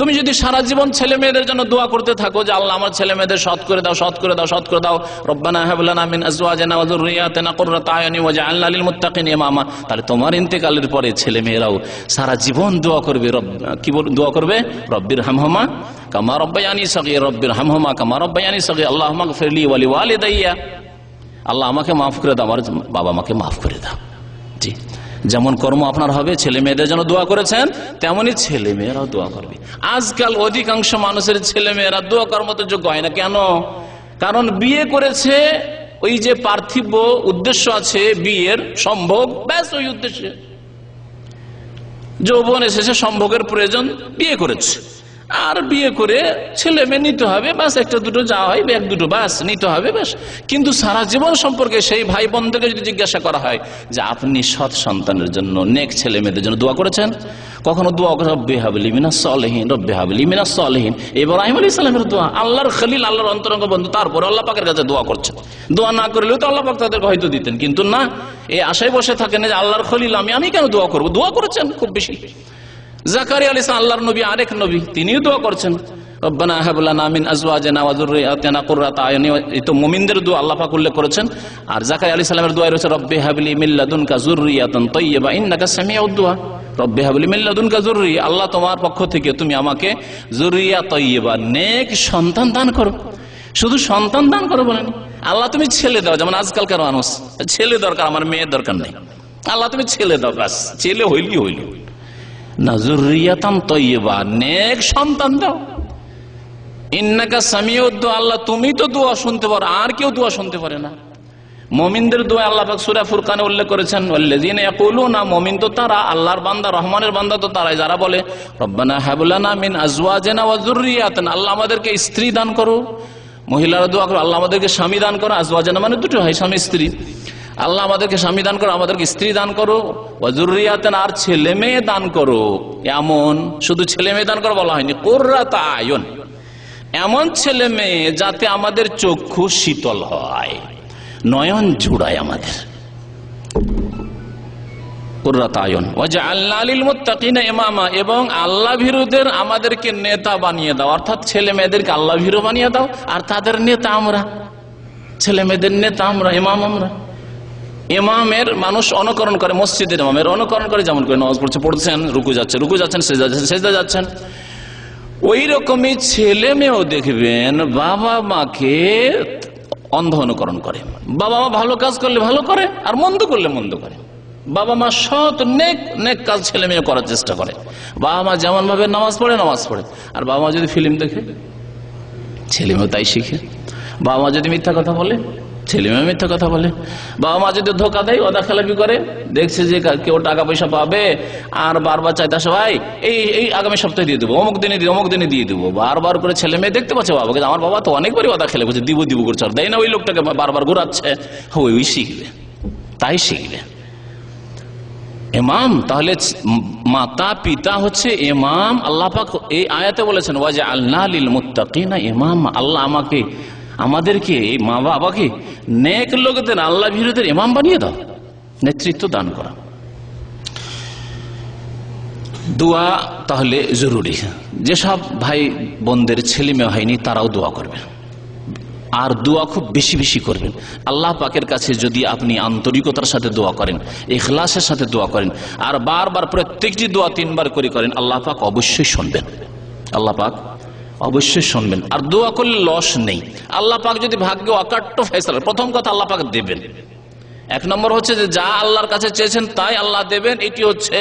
তুমি যদি সারা জীবন ছেলে মেয়েদের জন্য দোয়া করতে থাকো যে আল্লাহ আমার ছেলে মেয়েদের সৎ করে দাও, সৎ করে দাও, সৎ করে দাও, রব্বানা হাব লানা মিন আজওয়াজিনা ওয়া যুররিয়াতিনা কুররাতা আয়ুনি ওয়াজআলনা লিল মুত্তাকিনা ইমামা, তাহলে তোমার ইন্তেকালের পরে ছেলে মেয়েরাও সারা জীবন দোয়া করবে। কি বল দোয়া করবে? রব্বির হামহুমা কামা রব্বায়ানি সগীর, রব্বির হামহুমা কামা রব্বায়ানি সগীর, আল্লাহুম্মা গফিরলি ওয়া লিওয়ালিদাইয়া, আল্লাহ আমাকে মাফ করে দাও, আমার বাবা মাকে মাফ করে দাও। জি, যেমন কর্ম আপনার হবে, ছেলে মেয়েদের জন্য দোয়া করেছেন তেমনি ছেলে মেয়েরাও দোয়া করবে। আজকাল অধিকাংশ মানুষের ছেলে মেয়েরা দোয়া করার মতো যোগ্য হয় না। কেন? কারণ বিয়ে করেছে, ওই যে পার্থিব উদ্দেশ্য আছে বিয়ের, সম্ভোগ, ব্যাস ওই উদ্দেশ্যে যৌবন এসেছে, সম্ভোগের প্রয়োজন, বিয়ে করেছে। আর বিয়ে করে ছেলে মেয়ে নিতে হবে, ব্যাস একটা দুটো যা হয় এক দুটো ব্যাস নিতে হবে ব্যাস। কিন্তু সারা জীবন সম্পর্কে সেই ভাই বোনদেরকে যদি জিজ্ঞাসা করা হয় যে আপনি সৎ সন্তানের জন্য, নেক ছেলে মেয়েদের জন্য দোয়া করেছেন? কখনো দোয়া করে রব্বি হাবলি মিনাস সালিহিন, রব্বি হাবলি মিনাস সালিহিন। ইব্রাহিম আলাইহিস সালামের দোয়া, আল্লাহর খলিল, আল্লাহর অন্তরঙ্গ বন্ধু, তারপরে আল্লাহ পাকের কাছে দোয়া করছেন। দোয়া না করলেও তো আল্লাহ পাক তাদেরকে হয়তো দিতেন, কিন্তু না, এই আশায় বসে থাকেন যে আল্লাহর খলিল আমি কেন দোয়া করবো? দোয়া করেছেন খুব বেশি। জাকারিয়া আলাইহিস সালাম আল্লাহর নবী, আরেক নবী, তিনিও দোয়া করছেন রব্বানা হাব লানা মিন আজওয়াজিনা ওয়া যুররিয়াতিনা কুররাতা আয়ুনি। এই তো মুমিনদের দোয়া আল্লাহ পাক উল্লেখ করেছেন। আর জাকারিয়া আলাইহিস সালামের দোয়া রয়েছে রব্বি হাবলি মিন লাদুনকা যুররিয়াতান তাইয়্যিবা ইন্নাকা সামিউদ দুআ। রব্বি হাবলি মিন লাদুনকা যুররিয়া, আল্লাহ তোমার পক্ষ থেকে তুমি আমাকে যুররিয়া তাইয়্যিবা, নেক সন্তান দান করো। শুধু সন্তান দান করো বলেন, আল্লাহ তুমি ছেলে দাও। যেমন আজকালকার মানুষ, ছেলে দরকার, আমার মেয়ের দরকার নেই, আল্লাহ তুমি ছেলে দাও, ব্যাস ছেলে হইল না, যুররিয়াতান তাইয়্যিবা, নেক সন্তান দাও। ইন্নাকা সামিউদ দুআ, আল্লাহ তুমি তো দোয়া শুনতে পারো, আর কেউ দোয়া শুনতে পারে না। মুমিনদের দোয়া আল্লাহ পাক সূরা ফুরকানে উল্লেখ করেছেন, ওয়াল্লাযিনা ইয়াকুলুনা, মুমিন তো তারা, আল্লাহর বান্দা, রহমানের বান্দা তো তারাই যারা বলে রব্বানা হাব লানা মিন আজওয়াজিনা ওয়া যুররিয়াতিনা, আল্লাহ আমাদেরকে স্ত্রী দান করো। মহিলারা দোয়া করো আল্লাহ আমাদেরকে স্বামী দান করো। আজওয়াজিনা মানে দুটো হয়, স্বামী স্ত্রী। আল্লাহ আমাদেরকে স্বামী দান করো, আমাদেরকে স্ত্রী দান করো। ওয়া যুররিয়াতিনা, আর ছেলে মেয়ে দান করো। এমন শুধু ছেলে মেয়ে দান করো বলা হয়নি, কুররাতা আয়ুন, এমন ছেলে মেয়ে যাতে আমাদের চক্ষু শীতল হয়, নয়ন জুড়ায় আমাদের। কুররাতা আয়ুন ওয়াজআলনা লিল মুত্তাকিনা ইমামা, এবং আল্লাহ ভীরুদের আমাদেরকে নেতা বানিয়ে দাও, অর্থাৎ ছেলে মেয়েদেরকে আল্লাহ ভীরু বানিয়ে দাও, আর তাদের নেতা আমরা, ছেলে মেয়েদের নেতা আমরা, ইমাম আমরা। ইমামের মানুষ অনুকরণ করে, মসজিদের ইমামের অনুকরণ করে, যেমন করে নামাজ পড়ছেন, রুকু যাচ্ছেন, সেজদা যাচ্ছেন, ওই রকমই ছেলে মেয়েও দেখবেন বাবা মাকে অন্ধ অনুকরণ করে। বাবা মা ভালো কাজ করলে ভালো করে, আর মন্দ করলে মন্দ করে। বাবা মা সৎ নেক কাজ ছেলে মেয়ে করার চেষ্টা করে। বাবা মা যেমন ভাবে নামাজ পড়ে, আর বাবা মা যদি ফিল্ম দেখে, ছেলে মেয়েও তাই শিখে। বাবা মা যদি মিথ্যা কথা বলে, ছেলে মেয়ে মিথ্যা কথা বলে। বাবা মা যদি ধোকা দেয়, ওদা খেলাপি করে, দেখছে যে কেউ টাকা পয়সা পাবে, আর বারবার চাইতে ভাই এই আগামী সপ্তাহে দিয়ে দেবো, অমুক দিনে দিয়ে দেবো, বারবার করে ছেলে মেয়ে দেখতে পাচ্ছে বাবাকে, আমার বাবা তো অনেকবারই ওদা খেলে বলছে দিব করছে, আর দেয় না, ওই লোকটাকে বারবার ঘোরাচ্ছে, ওই শিখবে, তাই শিখবে। ইমাম, তাহলে মাতা পিতা হচ্ছে ইমাম। আল্লাহ পাক এই আয়াতে বলেছেন ওয়াজআলনা লিল মুত্তাকিনা ইমামা, আল্লাহ আমাদেরকে, এই মা বাবাকে নেক লোকদের, আল্লাহ ভীরুদের ইমাম বানিয়ে দাও, নেতৃত্ব দান করা। দোয়া তাহলে জরুরি। যেসব ভাই বোনদের ছেলে মেয়ে হয়নি তারাও দোয়া করবেন, আর দোয়া খুব বেশি বেশি করবেন। আল্লাহ পাকের কাছে যদি আপনি আন্তরিকতার সাথে দোয়া করেন, ইখলাসের সাথে দোয়া করেন, আর বারবার প্রত্যেকটি দোয়া 3 বার করে করেন, আল্লাহ পাক অবশ্যই শুনবেন, আল্লাহ পাক অবশ্যই শুনবেন। আর দোয়া করলে লস নেই। আল্লাহ পাক যদি ভাগ্যে অকাট্য ফয়সালা, প্রথম কথা আল্লাহ পাক দেবেন। 1 নম্বর হচ্ছে যে যা আল্লাহর কাছে চেয়েছেন তাই আল্লাহ দেবেন, এটি হচ্ছে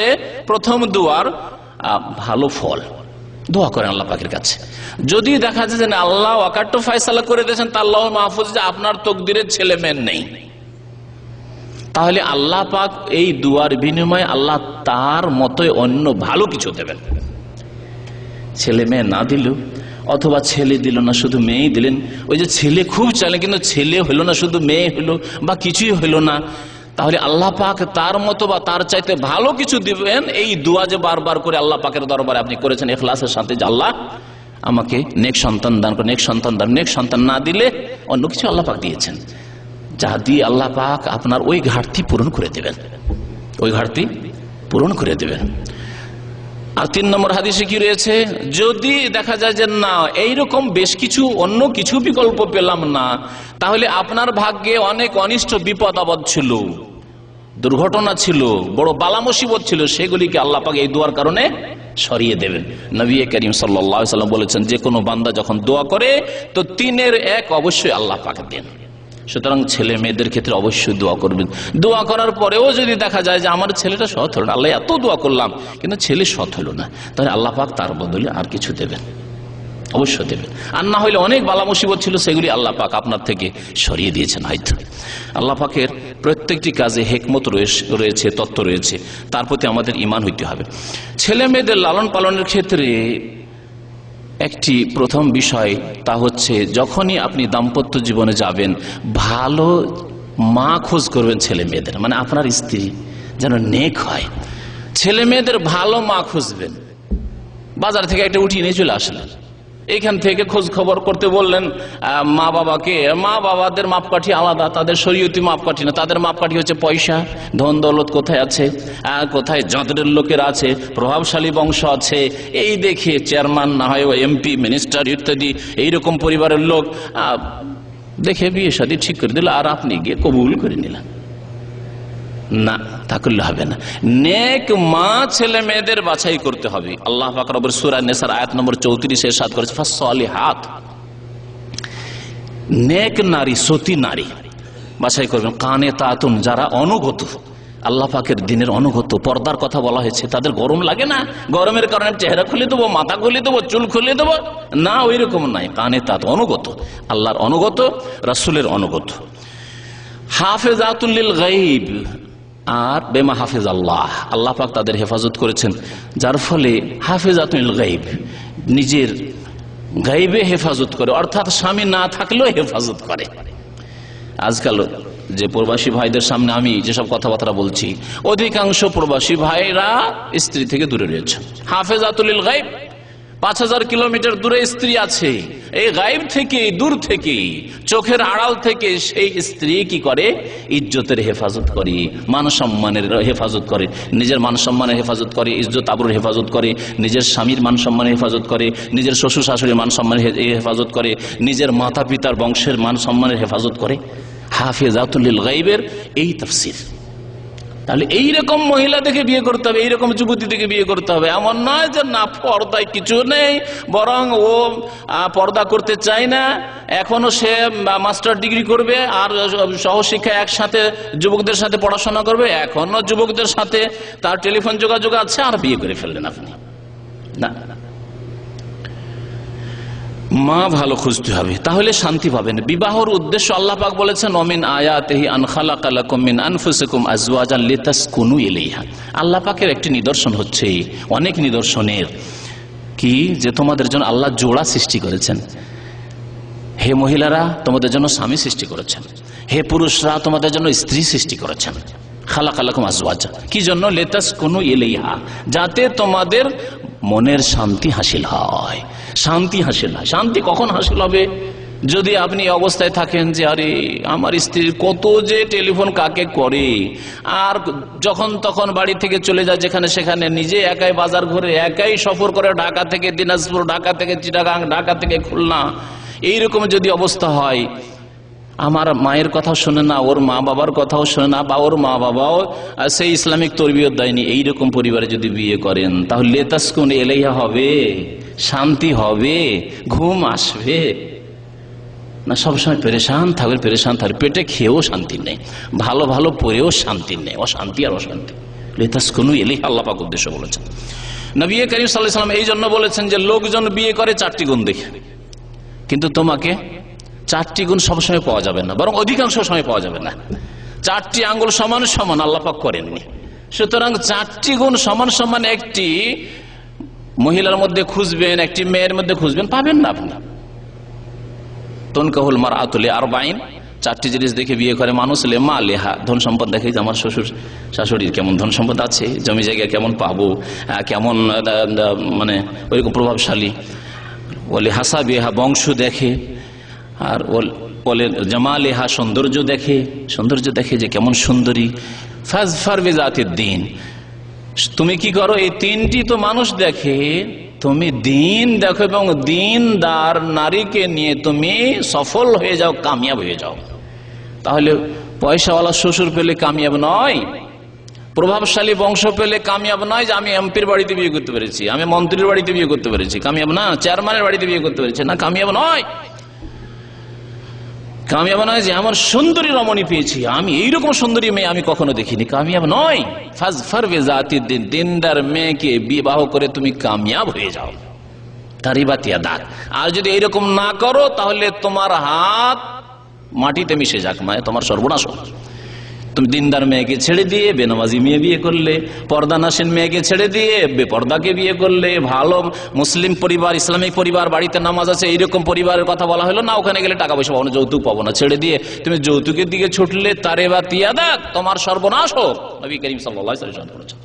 প্রথম দোয়ার ভালো ফল। দোয়া করেন আল্লাহ পাকের কাছে। যদি দেখা যায় যে আল্লাহ অকাট্য ফয়সালা করে দিয়েছেন, তা আল্লাহ মাহফুজ যে আপনার তকদিরের ছেলে মেয়ে নেই, তাহলে আল্লাহ পাক এই দুয়ার বিনিময়ে আল্লাহ তার মতোই অন্য ভালো কিছু দেবেন। ছেলে মেয়ে না দিল, অথবা ছেলে দিল না শুধু মেয়েই দিলেন, ওই যে ছেলে খুব চাইলেন কিন্তু ছেলে হলো না, শুধু মেয়ে হলো, বা কিছুই হলো না, তাহলে আল্লাহ পাক তার মতো বা তার চাইতে ভালো কিছু দিবেন। এই দোয়া যে বারবার করে আল্লাহ পাকের দরবারে আপনি করেছেন ইখলাসের সাথে, যে আল্লাহ আমাকে নেক সন্তান দান করে, নেক সন্তান দান, নেক সন্তান না দিলে অন্য কিছু আল্লাহ পাক দিয়েছেন, যা দিয়ে আল্লাহ পাক আপনার ওই ঘাটতি পূরণ করে দেবেন, ওই ঘাটতি পূরণ করে দেবেন। আর 3 নম্বর হাদিসে কি রয়েছে, যদি দেখা যায় যে না এইরকম বেশ কিছু অন্য কিছু বিকল্প পেলাম না, তাহলে আপনার ভাগ্যে অনেক অনিষ্ট বিপদ আপদ ছিল, দুর্ঘটনা ছিল, বড় বালা মুসিবত ছিল, সেগুলিকে আল্লাহ পাক এই দোয়ার কারণে সরিয়ে দেবেন। নবী করিম সাল্লাল্লাহু আলাইহি ওয়াসাল্লাম বলেছেন, যে কোনো বান্দা যখন দোয়া করে তো 3-এর 1 অবশ্যই আল্লাহ পাক দেন। সুতরাং ছেলে মেয়েদের ক্ষেত্রে অবশ্যই দোয়া করবেন। দোয়া করার পরেও যদি দেখা যায় যে আমার ছেলেটা সৎ হলো না, আল্লাহ এত দোয়া করলাম কিন্তু ছেলে সৎ হলো না, তাহলে আল্লাহ পাক তার বদলে আর কিছু দেবেন, অবশ্যই দেবেন। আর না হইলে অনেক বালা মুসিবত ছিল, সেগুলি আল্লাহ পাক আপনার থেকে সরিয়ে দিয়েছেন হয়তো। আল্লাহ পাকের প্রত্যেকটি কাজে হিকমত রয়েছে, তত্ত্ব রয়েছে, তার প্রতি আমাদের ঈমান হইতে হবে। ছেলে মেয়েদের লালন পালনের ক্ষেত্রে একটি প্রথম বিষয়, তা হচ্ছে যখনই আপনি দাম্পত্য জীবনে যাবেন, ভালো মা খোঁজ করবেন ছেলে মেয়েদের, মানে আপনার স্ত্রী যেন নেক হয়। ছেলে মেয়েদের ভালো মা খুঁজবেন। বাজার থেকে একটা উঠিয়ে নিয়ে চলে আসলেন, এইখান থেকে খোঁজ খবর করতে বললেন মা বাবাকে। মা বাবাদের মাপকাঠি আলাদা, তাদের শরীয়তি মাপকাঠি না, তাদের মাপকাঠি হচ্ছে পয়সা, ধন দৌলত কোথায় আছে, কোথায় যন্ত্রের লোকের আছে, প্রভাবশালী বংশ আছে, এই দেখে চেয়ারম্যান না হয় এমপি মিনিস্টার ইত্যাদি এইরকম পরিবারের লোক দেখে বিয়ে শাদী ঠিক করে দিল, আর আপনি গিয়ে কবুল করে নিলেন না, তা করলে হবে না। নেক মা ছেলে মেয়েদের বাছাই করতে হবে। আল্লাহ পাক রব্বুল সূরা নিসার আয়াত নম্বর 34 ইরশাদ করেছে, ফাসসালিহাত, নেক নারী, সতী নারী বাছাই করবেন। কানেতাতুন, যারা অনুগত, আল্লাহ পাকের দিনের অনুগত। পর্দার কথা বলা হয়েছে, তাদের গরম লাগে না, গরমের কারণে চেহারা খুলে দেবো, মাথা খুলে দেবো, চুল খুলে দেবো, না ওই রকম নাই। কানেতাত, অনুগত, আল্লাহর অনুগত, রাসূলের অনুগত। হাফেজাতুল লিল গায়ব, আর বেমা হাফেজ আল্লাহ, আল্লাহ পাক তাদের হেফাজত করেছেন, যার ফলে হাফেজাতুল গায়ব, নিজের গায়বে হেফাজত করে, অর্থাৎ স্বামী না থাকলেও হেফাজত করে। আজকাল যে প্রবাসী ভাইদের সামনে আমি যেসব কথাবার্তা বলছি, অধিকাংশ প্রবাসী ভাইরা স্ত্রী থেকে দূরে রয়েছে। হাফেজাতুল গায়ব, 5000 কিলোমিটার দূরে স্ত্রী আছে, এই গায়েব থেকে, দূর থেকে, চোখের আড়াল থেকে সেই স্ত্রী কি করে, ইজ্জতের হেফাজত করে, মান সম্মানের হেফাজত করে, নিজের মান সম্মানের হেফাজত করে, ইজ্জত আবরুর হেফাজত করে, নিজের স্বামীর মান সম্মানের হেফাজত করে, নিজের শ্বশুর শাশুড়ির মান সম্মানের হেফাজত করে, নিজের মাতা পিতার বংশের মান সম্মানের হেফাজত করে। হাফেজাতুল লিল গায়বের এই তাফসীর। তাহলে এইরকম মহিলা দেখে বিয়ে করতে হবে, এইরকম যুবতী দেখে বিয়ে করতে হবে। এমন নয় যে না পর্দায় কিছু নেই, বরং ও পর্দা করতে চায় না, এখনো সে মাস্টার ডিগ্রি করবে আর সহশিক্ষা একসাথে যুবকদের সাথে পড়াশোনা করবে, এখনো যুবকদের সাথে তার টেলিফোন যোগাযোগ আছে, আর বিয়ে করে ফেললেন আপনি। না, মা ভালো খুঁজতে হবে, তাহলে শান্তি পাবেন। বিবাহর উদ্দেশ্য আল্লাহ পাক বলেছেন, ওমিন আয়াতিহি আন খালাকা লাকুম মিন আনফুসিকুম আজওয়াজান লিতাসকুনু ইলাইহা। আল্লাহ পাকের একটি নিদর্শন হচ্ছে, অনেক নিদর্শনের কি, যে তোমাদের জন্য আল্লাহ জোড়া সৃষ্টি করেছেন। হে মহিলারা, তোমাদের জন্য স্বামী সৃষ্টি করেছেন, হে পুরুষরা, তোমাদের জন্য স্ত্রী সৃষ্টি করেছেন। খালাকা লাকুম আজওয়াজা, কি জন্য? লিতাসকুনু ইলাইহা, যাতে তোমাদের মনের শান্তি হাসিল হয়। শান্তি হাসিল হয়। শান্তি কখন হাসিল হবে? যদি আপনি অবস্থায় থাকেন যে আরে আমার স্ত্রীর কত যে টেলিফোন কাকে করে, আর যখন তখন বাড়ি থেকে চলে যায় যেখানে সেখানে, নিজে একাই বাজার ঘুরে, একাই সফর করে, ঢাকা থেকে দিনাজপুর, ঢাকা থেকে চিটাগাং, ঢাকা থেকে খুলনা, এইরকম যদি অবস্থা হয়, আমার মায়ের কথাও শোনে না, ওর মা বাবার কথাও শোনে না, বা ওর মা বাবাও সেই ইসলামিক তরবিয়ত দেয়নি, এইরকম পরিবারে যদি বিয়ে করেন, তাহলে লিতাসকুনু ইলাইহা হবে, শান্তি হবে, ঘুম আসবে না? সবসময় পেরেশান থাকবে, পেরেশান থাকবে, পেটে খেয়েও শান্তি নেই, ভালো ভালো পরেও শান্তি নেই, অশান্তি আর অশান্তি। লিতাসকুনু ইলাইহা আল্লাহ পাক উদ্দেশ্য বলেছেন। নবী করিম সাল্লাল্লাহু আলাইহি ওয়াসাল্লাম এই জন্য বলেছেন যে লোকজন বিয়ে করে 4টি গুণ দেখে, কিন্তু তোমাকে 4টি গুণ সবসময় পাওয়া যাবে না, বরং অধিকাংশ সময় পাওয়া যাবে না। 4টি আঙ্গুল সমান সমান আল্লাহ পাক করেননি। সুতরাং 4টি গুণ সমান সমান একটি মহিলার মধ্যে খুঁজবেন, একটি মেয়ের মধ্যে খুঁজবেন, পাবেন না আপনি। তুনকাহুল মারআতু লিআরবাঈন, চারটি জিনিস দেখে বিয়ে করে মানুষ, লেমা লেহা, ধন সম্পদ দেখে যে আমার শ্বশুর শাশুড়ির কেমন ধন সম্পদ আছে, জমি জায়গা কেমন পাবো, কেমন মানে ওইরকম প্রভাবশালী। বলে হাসা বেহা, বংশ দেখে। আর বলে জামা লেহা, সৌন্দর্য দেখে যে কেমন সুন্দরী। ফাজফার বিজাতির দিন, তুমি কি করো, এই তিনটি তো মানুষ দেখে, তুমি দিন দেখো এবং দিনদার নারীকে নিয়ে তুমি সফল হয়ে যাও, কামিয়াব হয়ে যাও। তাহলে পয়সাওয়ালা শ্বশুর পেলে কামিয়াব নয়, প্রভাবশালী বংশ পেলে কামিয়াব নয় যে আমি এমপির বাড়িতে বিয়ে করতে পেরেছি, আমি মন্ত্রীর বাড়িতে বিয়ে করতে পেরেছি, কামিয়াব না। চেয়ারম্যানের বাড়িতে বিয়ে করতে পেরেছি না, কামিয়াব নয়। কামিয়াব নয় যে আমার সুন্দরী রমণী পেয়েছি, আমি এইরকম সুন্দরী মেয়ে আমি কখনো দেখিনি, কামিয়াব নয়। ফাজফার বিজাতিদ দিন, দিনদার মেয়েকে বিবাহ করে তুমি কামিয়াব হয়ে যাও। তারিবাতিয়া দাগ। আর যদি এইরকম না করো তাহলে তোমার হাত মাটিতে মিশে যাক, মানে তোমার সর্বনাশ। তুমি দিনদার মেয়েকে ছেড়ে দিয়ে বেনামাজি মেয়ে বিয়ে করলে, পর্দানাসীন মেয়েকে ছেড়ে দিয়ে বেপর্দাকে বিয়ে করলে, ভালো মুসলিম পরিবার, ইসলামিক পরিবার, বাড়িতে নামাজ আছে এইরকম পরিবারের কথা বলা হলো না, ওখানে গেলে টাকা পয়সা পাবো না, যৌতুক পাবো না, ছেড়ে দিয়ে তুমি যৌতুকের দিকে ছুটলে, তারে বা তিয়াদাক, তোমার সর্বনাশ হোক। নবী করিম সাল্লাল্লাহু আলাইহি ওয়াসাল্লাম বলেছেন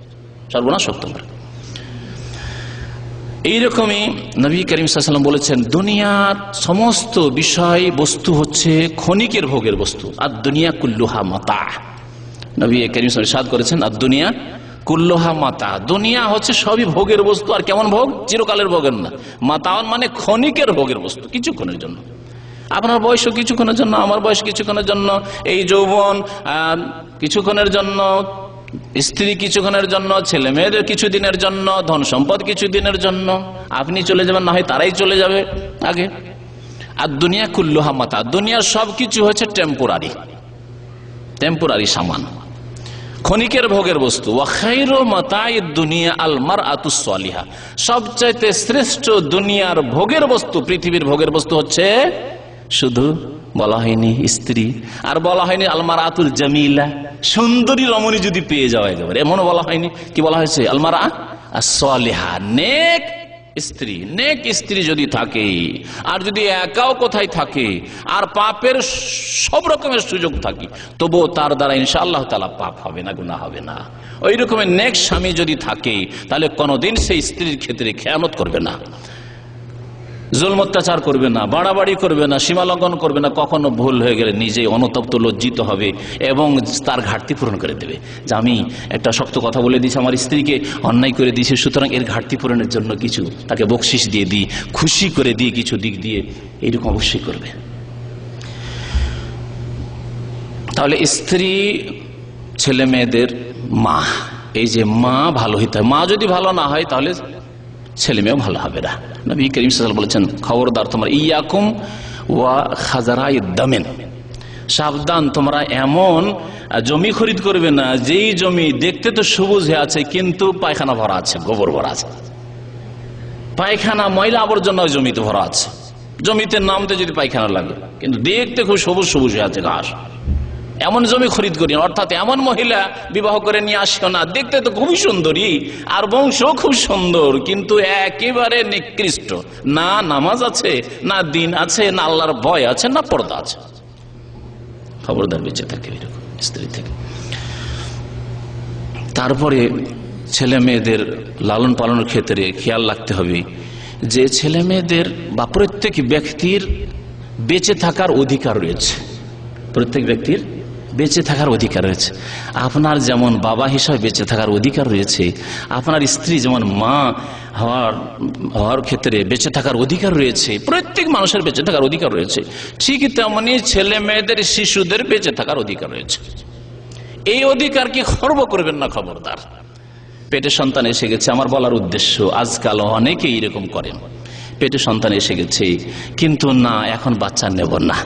সর্বনাশ হোক তোমার। এইরকমই নবী করিম সাল্লাল্লাহু আলাইহি ওয়াসাল্লাম বলেছেন দুনিয়ার সমস্ত বিষয় বস্তু হচ্ছে ক্ষণিকের ভোগের বস্তু। আর দুনিয়া কুল্লুহা মাতা, নবী করিম সাল্লাল্লাহু আলাইহি ওয়াসাল্লাম ইরশাদ করেছেন আর দুনিয়া কুল্লুহা মাতা, দুনিয়া হচ্ছে সবই ভোগের বস্তু। আর কেমন ভোগ? চিরকালের ভোগের না। মাতাওয়ান মানে ক্ষণিকের ভোগের বস্তু, কিছুক্ষণের জন্য। আপনার বয়স কিছুক্ষণের জন্য, আমার বয়স কিছুক্ষণের জন্য, এই যৌবন কিছুক্ষণের জন্য, স্ত্রী কিছুক্ষণের জন্য, ছেলে মেয়েদের কিছুদিনের জন্য, ধন সম্পদ কিছুদিনের জন্য। আপনি চলে যাবেন, না হয় তারাই চলে যাবে আগে। আর দুনিয়া কুল্লুহা মাতা, দুনিয়ার সবকিছু হচ্ছে টেম্পোরারি সামান, ক্ষণিকের ভোগের বস্তু। ওয়া খায়রু মাতাইদ দুনিয়া আল মারআতুস সালিহা, সবচাইতে শ্রেষ্ঠ দুনিয়ার ভোগের বস্তু, পৃথিবীর ভোগের বস্তু হচ্ছে, শুধু বলা হয়নি স্ত্রী, আর বলা হয়নি আল মারআতুল জামিলা, সুন্দরী রমণী যদি পেয়ে যাও একেবারে, এমনও বলা হয়নি। কি বলা হয়েছে? আল মারআ আস সালিহা, নেক স্ত্রী যদি থাকে, আর যদি একাও কোথায় থাকে, আর পাপের সব রকমের সুযোগ থাকে, তবুও তার দ্বারা ইনশাআল্লাহ তাআলা পাপ হবে না, গুনাহ হবে না। ওই রকমের নেক স্বামী যদি থাকে, তাহলে কোনোদিন সেই স্ত্রীর ক্ষেত্রে খেয়ানত করবে না, জুলম অত্যাচার করবে না, বাড়াবাড়ি করবে না, সীমালঙ্ঘন করবে না। কখনো ভুল হয়ে গেলে নিজেই অনুতপ্ত, লজ্জিত হবে এবং তার ঘাটতি পূরণ করে দেবে, যে আমি একটা শক্ত কথা বলে দিয়েছি আমার স্ত্রীকে, অন্যায় করে দিয়েছি, সুতরাং এর ঘাটতি পূরণের জন্য কিছু তাকে বকশিশ দিয়ে দিই, খুশি করে দিই কিছু দিক দিয়ে, এইরকম অবশ্যই করবে। তাহলে স্ত্রী ছেলে মেয়েদের মা, এই যে মা ভালো হইতে হয়, মা যদি ভালো না হয় তাহলে ছেলে মেয়েও ভালো হবে না। নবী করিম সাল্লাল্লাহু আলাইহি ওয়াসাল্লাম বলেছেন খবরদার তোমরা ইয়াকুম ওয়া খাজারাইদ দামেন, সাবধান তোমরা এমন জমি খরিদ করবে না যেই জমি দেখতে তো সবুজ হয়ে আছে কিন্তু পায়খানা ভরা আছে, গোবর ভরা আছে, পায়খানা ময়লা আবর্জনা জমিতে ভরা আছে, জমিতে নামতে যদি পায়খানা লাগে কিন্তু দেখতে খুব সবুজ হয়ে আছে ঘাস, এমন জমি খরিদ করি। অর্থাৎ এমন মহিলা বিবাহ করে নিয়ে আসিও না, দেখতে তো খুবই সুন্দরী আর বংশ খুব সুন্দর কিন্তু একেবারে নিকৃষ্ট, না নামাজ আছে, না দিন আছে, না আল্লাহর ভয় আছে, না পর্দা আছে। খবরদার বেঁচে থাকে এরকম স্ত্রী থেকে। তারপরে ছেলে মেয়েদের লালন পালনের ক্ষেত্রে খেয়াল রাখতে হবে যে ছেলে মেয়েদের বা প্রত্যেক ব্যক্তির বেঁচে থাকার অধিকার রয়েছে, প্রত্যেক ব্যক্তির বেঁচে থাকার অধিকার রয়েছে। আপনার যেমন বাবা হিসাবে বেঁচে থাকার অধিকার রয়েছে, আপনার স্ত্রী যেমন মা হওয়ার ক্ষেত্রে বেঁচে থাকার অধিকার রয়েছে, প্রত্যেক মানুষের বেঁচে থাকার অধিকার রয়েছে, ঠিক তেমনি ছেলে মেয়েদের শিশুদের বেঁচে থাকার অধিকার রয়েছে। এই অধিকারকে খর্ব করবেন না, খবরদার। পেটে সন্তান এসে গেছে, আমার বলার উদ্দেশ্য আজকাল অনেকেই এরকম করেন, পেটে সন্তান এসে গেছে কিন্তু না এখন বাচ্চা নেব না,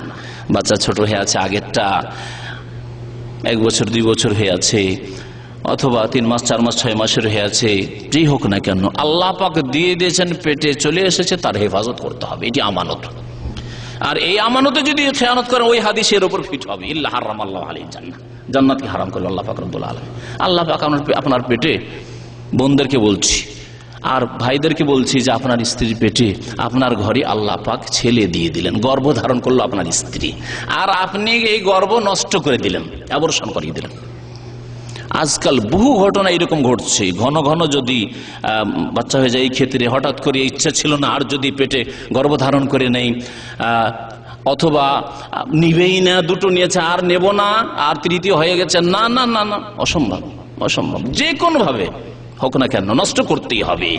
বাচ্চা ছোট হয়ে আছে, আগেরটা 1 বছর 2 বছর হয়ে আছে, অথবা 3 মাস 4 মাস 6 মাসের হয়ে আছে, যেই হোক না কেন আল্লাহ পাক দিয়ে দিয়েছেন, পেটে চলে এসেছে, তার হেফাজত করতে হবে, এটি আমানত। আর এই আমানতে যদি খেয়ানত করে ওই হাদিসের উপর ফিট হবে, ইল্লা হারামাল্লাহু আলাইহি জান্নাহ, জান্নাতকে হারাম করবে আল্লাহ পাক রব্বুল আলামিন। আল্লাহ পাক আপনার পেটে বোনদেরকে বলছি, আর ভাইদেরকে বলছি যে আপনার স্ত্রীর পেটে আপনার ঘরে আল্লাহ পাক ছেলে দিয়ে দিলেন, গর্ভ ধারণ করলো আপনার স্ত্রী, আর আপনি এই গর্ভ নষ্ট করে দিলেন, অ্যাবর্শন করিয়ে দিলেন। আজকাল বহু ঘটনা এরকম ঘটছে। ঘন ঘন যদি বাচ্চা হয়ে যায়, এই ক্ষেত্রে হঠাৎ করে ইচ্ছা ছিল না আর যদি পেটে গর্ভধারণ করে নেই, অথবা নিবেই না, দুটো নিয়েছে আর নেব না, আর তৃতীয় হয়ে গেছে, না না না না, অসম্ভব অসম্ভব, যে কোনো ভাবে হোক না কেন নষ্ট করতেই হবে।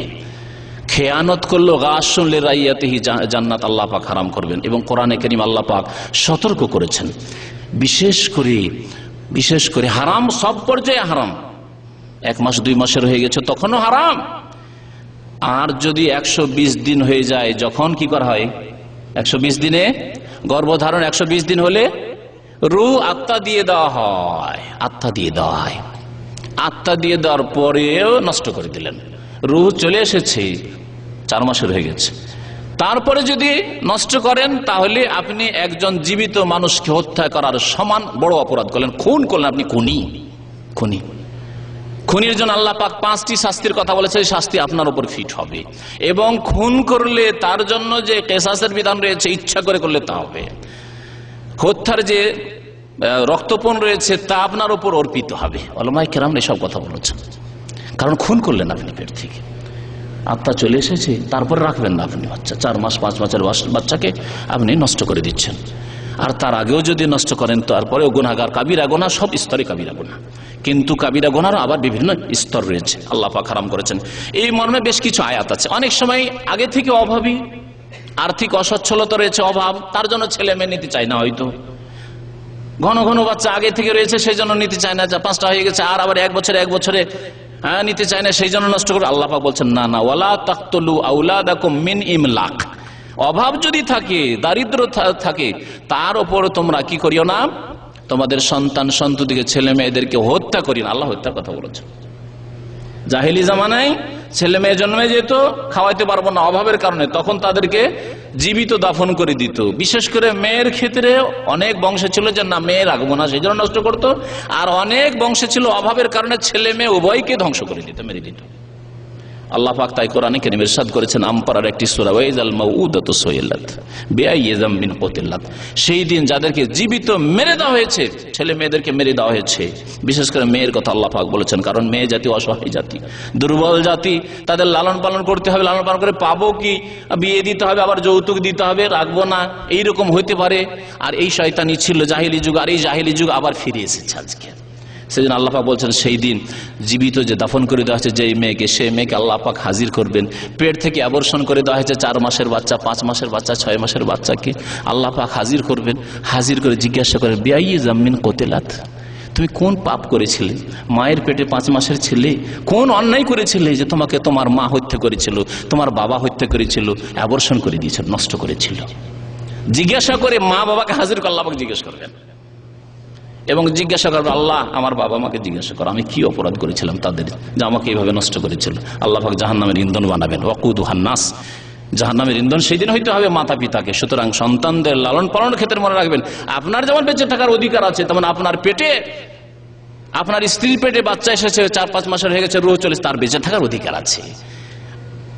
খেয়ানত করলো গাসুন লিরাইয়াতিহি, জান্নাত আল্লাহ পাক হারাম করবেন। এবং কোরআনে কারীম আল্লাহ পাক সতর্ক করেছেন, বিশেষ করে হারাম সব পর্যায়ে হারাম। 1 মাস 2 মাসের হয়ে গেছে তখনও হারাম। আর যদি 120 দিন হয়ে যায়, যখন কি করা হয়, 120 দিনে গর্ভধারণ, 120 দিন হলে রূহ আত্মা দিয়ে দেওয়া হয়, আত্মা দিয়ে দেওয়া হয়। আত্মা দিয়ে দেওয়ার পরেও নষ্ট করে দিলেন, রূহ চলে এসেছে, 4 মাসের হয়ে গেছে, তারপরে যদি নষ্ট করেন তাহলে আপনি একজন জীবিত মানুষকে হত্যা করার সমান বড় অপরাধ করলেন, খুন করলেন আপনি, খুনি। খুনির জন্য আল্লাহ পাক 5টি শাস্তির কথা বলেছে, এই শাস্তি আপনার উপর ফিট হবে। এবং খুন করলে তার জন্য যে কিসাসের বিধান রয়েছে, ইচ্ছা করে করলে তা হবে। হত্যার যে রক্তপণ রয়েছে তা আপনার উপর অর্পিত হবে। উলামায়ে কেরাম এসব কথা বলেছেন, কারণ খুন করলেন আপনি পেট থেকে, আত্মা চলে এসেছে, তারপর রাখবেন না আপনি বাচ্চা, 4 মাস 5 মাসের বাচ্চাকে আপনি নষ্ট করে দিচ্ছেন। আর তার আগেও যদি নষ্ট করেন তারপরেও গুনাহগার, কাবিরা গুনাহ, সব স্তরে কাবিরা গুনাহ। কিন্তু কাবিরা গুনাহর আবার বিভিন্ন স্তর রয়েছে, আল্লাহ পাক হারাম করেছেন। এই মর্মে বেশ কিছু আয়াত আছে। অনেক সময় আগে থেকে অভাবী, আর্থিক অসচ্ছলতা রয়েছে, অভাব, তার জন্য ছেলে মেয়ে নিতে চায় না, হয়তো ঘন ঘন বাচ্চা আগে থেকে রয়েছে সেই জন্য নিতে চায় না, 5টা হয়ে গেছে আর আবার 1 বছরে নিতে চায় না, সেই জন্য নষ্ট করে। আল্লাহ পাক বলছেন না না, ওয়ালা তাকতুলু আওলাদাকুম মিন ইমলাক। অভাব যদি থাকে, দারিদ্র থাকে, তার উপর তোমরা কি করিও না, তোমাদের সন্তান সন্ততিকে, ছেলে মেয়েদেরকে হত্যা করিও না। আল্লাহ হত্যার কথা বলেছেন। জাহেলি জামানায় ছেলে মেয়ে জন্মে যেত, খাওয়াইতে পারবো না অভাবের কারণে, তখন তাদেরকে জীবিত দাফন করে দিত। বিশেষ করে মেয়ের ক্ষেত্রে অনেক বংশে ছিল যে না, মেয়ের রাখবো না, সেই জন্য নষ্ট করতো। আর অনেক বংশে ছিল অভাবের কারণে ছেলে মেয়ে উভয়কে ধ্বংস করে দিত, মেরে দিত। আল্লাহ পাক তাই কোরআনে কারীমে ইরশাদ করেছেন, আমপারার একটি সূরা, ওয়াইজাল মাউউদাতু সুইলাত বিআইয়ি যামবিন কুতিলাত। সেই দিন যাদেরকে জীবিত মেরে দেওয়া হয়েছে, ছেলে মেয়েদেরকে মেরে দেওয়া হয়েছে। বিশেষ করে মেয়ের কথা আল্লাহ পাক বলেছেন, কারণ মেয়ে জাতি অসহায় জাতি, দুর্বল জাতি, তাদের লালন পালন করতে হবে, লালন পালন করে পাবো কি, বিয়ে দিতে হবে, আবার যৌতুক দিতে হবে, রাখবো না, এইরকম হইতে পারে। আর এই শয়তানি ছিল জাহিলি যুগ, আর এই জাহিলি যুগ আবার ফিরে এসেছে আজকে। সেদিন আল্লাহ পাক বলছেন, সেই দিন জীবিত যে দাফন করে দেওয়া হয়েছে যেই মেয়েকে, সেই মেয়েকে আল্লাহ পাক হাজির করবেন। পেট থেকে অ্যাবর্শন করে দেওয়া হয়েছে 4 মাসের বাচ্চা, 5 মাসের বাচ্চা, 6 মাসের বাচ্চাকে আল্লাহ পাক হাজির করবেন। হাজির করে জিজ্ঞাসা করেন, বিআইয়ি যামবিন কুতিলাত, তুমি কোন পাপ করেছিলে? মায়ের পেটে 5 মাসের ছেলে, কোন অন্যায় করেছিলে যে তোমাকে তোমার মা হত্যা করেছিল, তোমার বাবা হত্যা করেছিল, অ্যাবর্শন করে দিয়েছিল, নষ্ট করেছিল? জিজ্ঞাসা করে মা বাবাকে হাজির করে আল্লাহ পাক জিজ্ঞেস করবেন। এবং জিজ্ঞাসা করবে, আল্লাহ আমার বাবা মাকে জিজ্ঞাসা করো, আমি কি অপরাধ করেছিলাম তাদের যে আমাকে এইভাবে নষ্ট করেছিল। আল্লাহ পাক জাহান্নামের ইন্ধন বানাবেন, ওয়াকুদুহান নাস, জাহান্নামের ইন্ধন সেই দিন হইতে হবে মাতা পিতাকে। সুতরাং সন্তানদের লালন পালনের ক্ষেত্রে মনে রাখবেন, আপনার যেমন বেঁচে থাকার অধিকার আছে, তেমন আপনার পেটে, আপনার স্ত্রীর পেটে বাচ্চা এসেছে, 4-5 মাসের হয়ে গেছে, রুহ চলে, তার বেঁচে থাকার অধিকার আছে।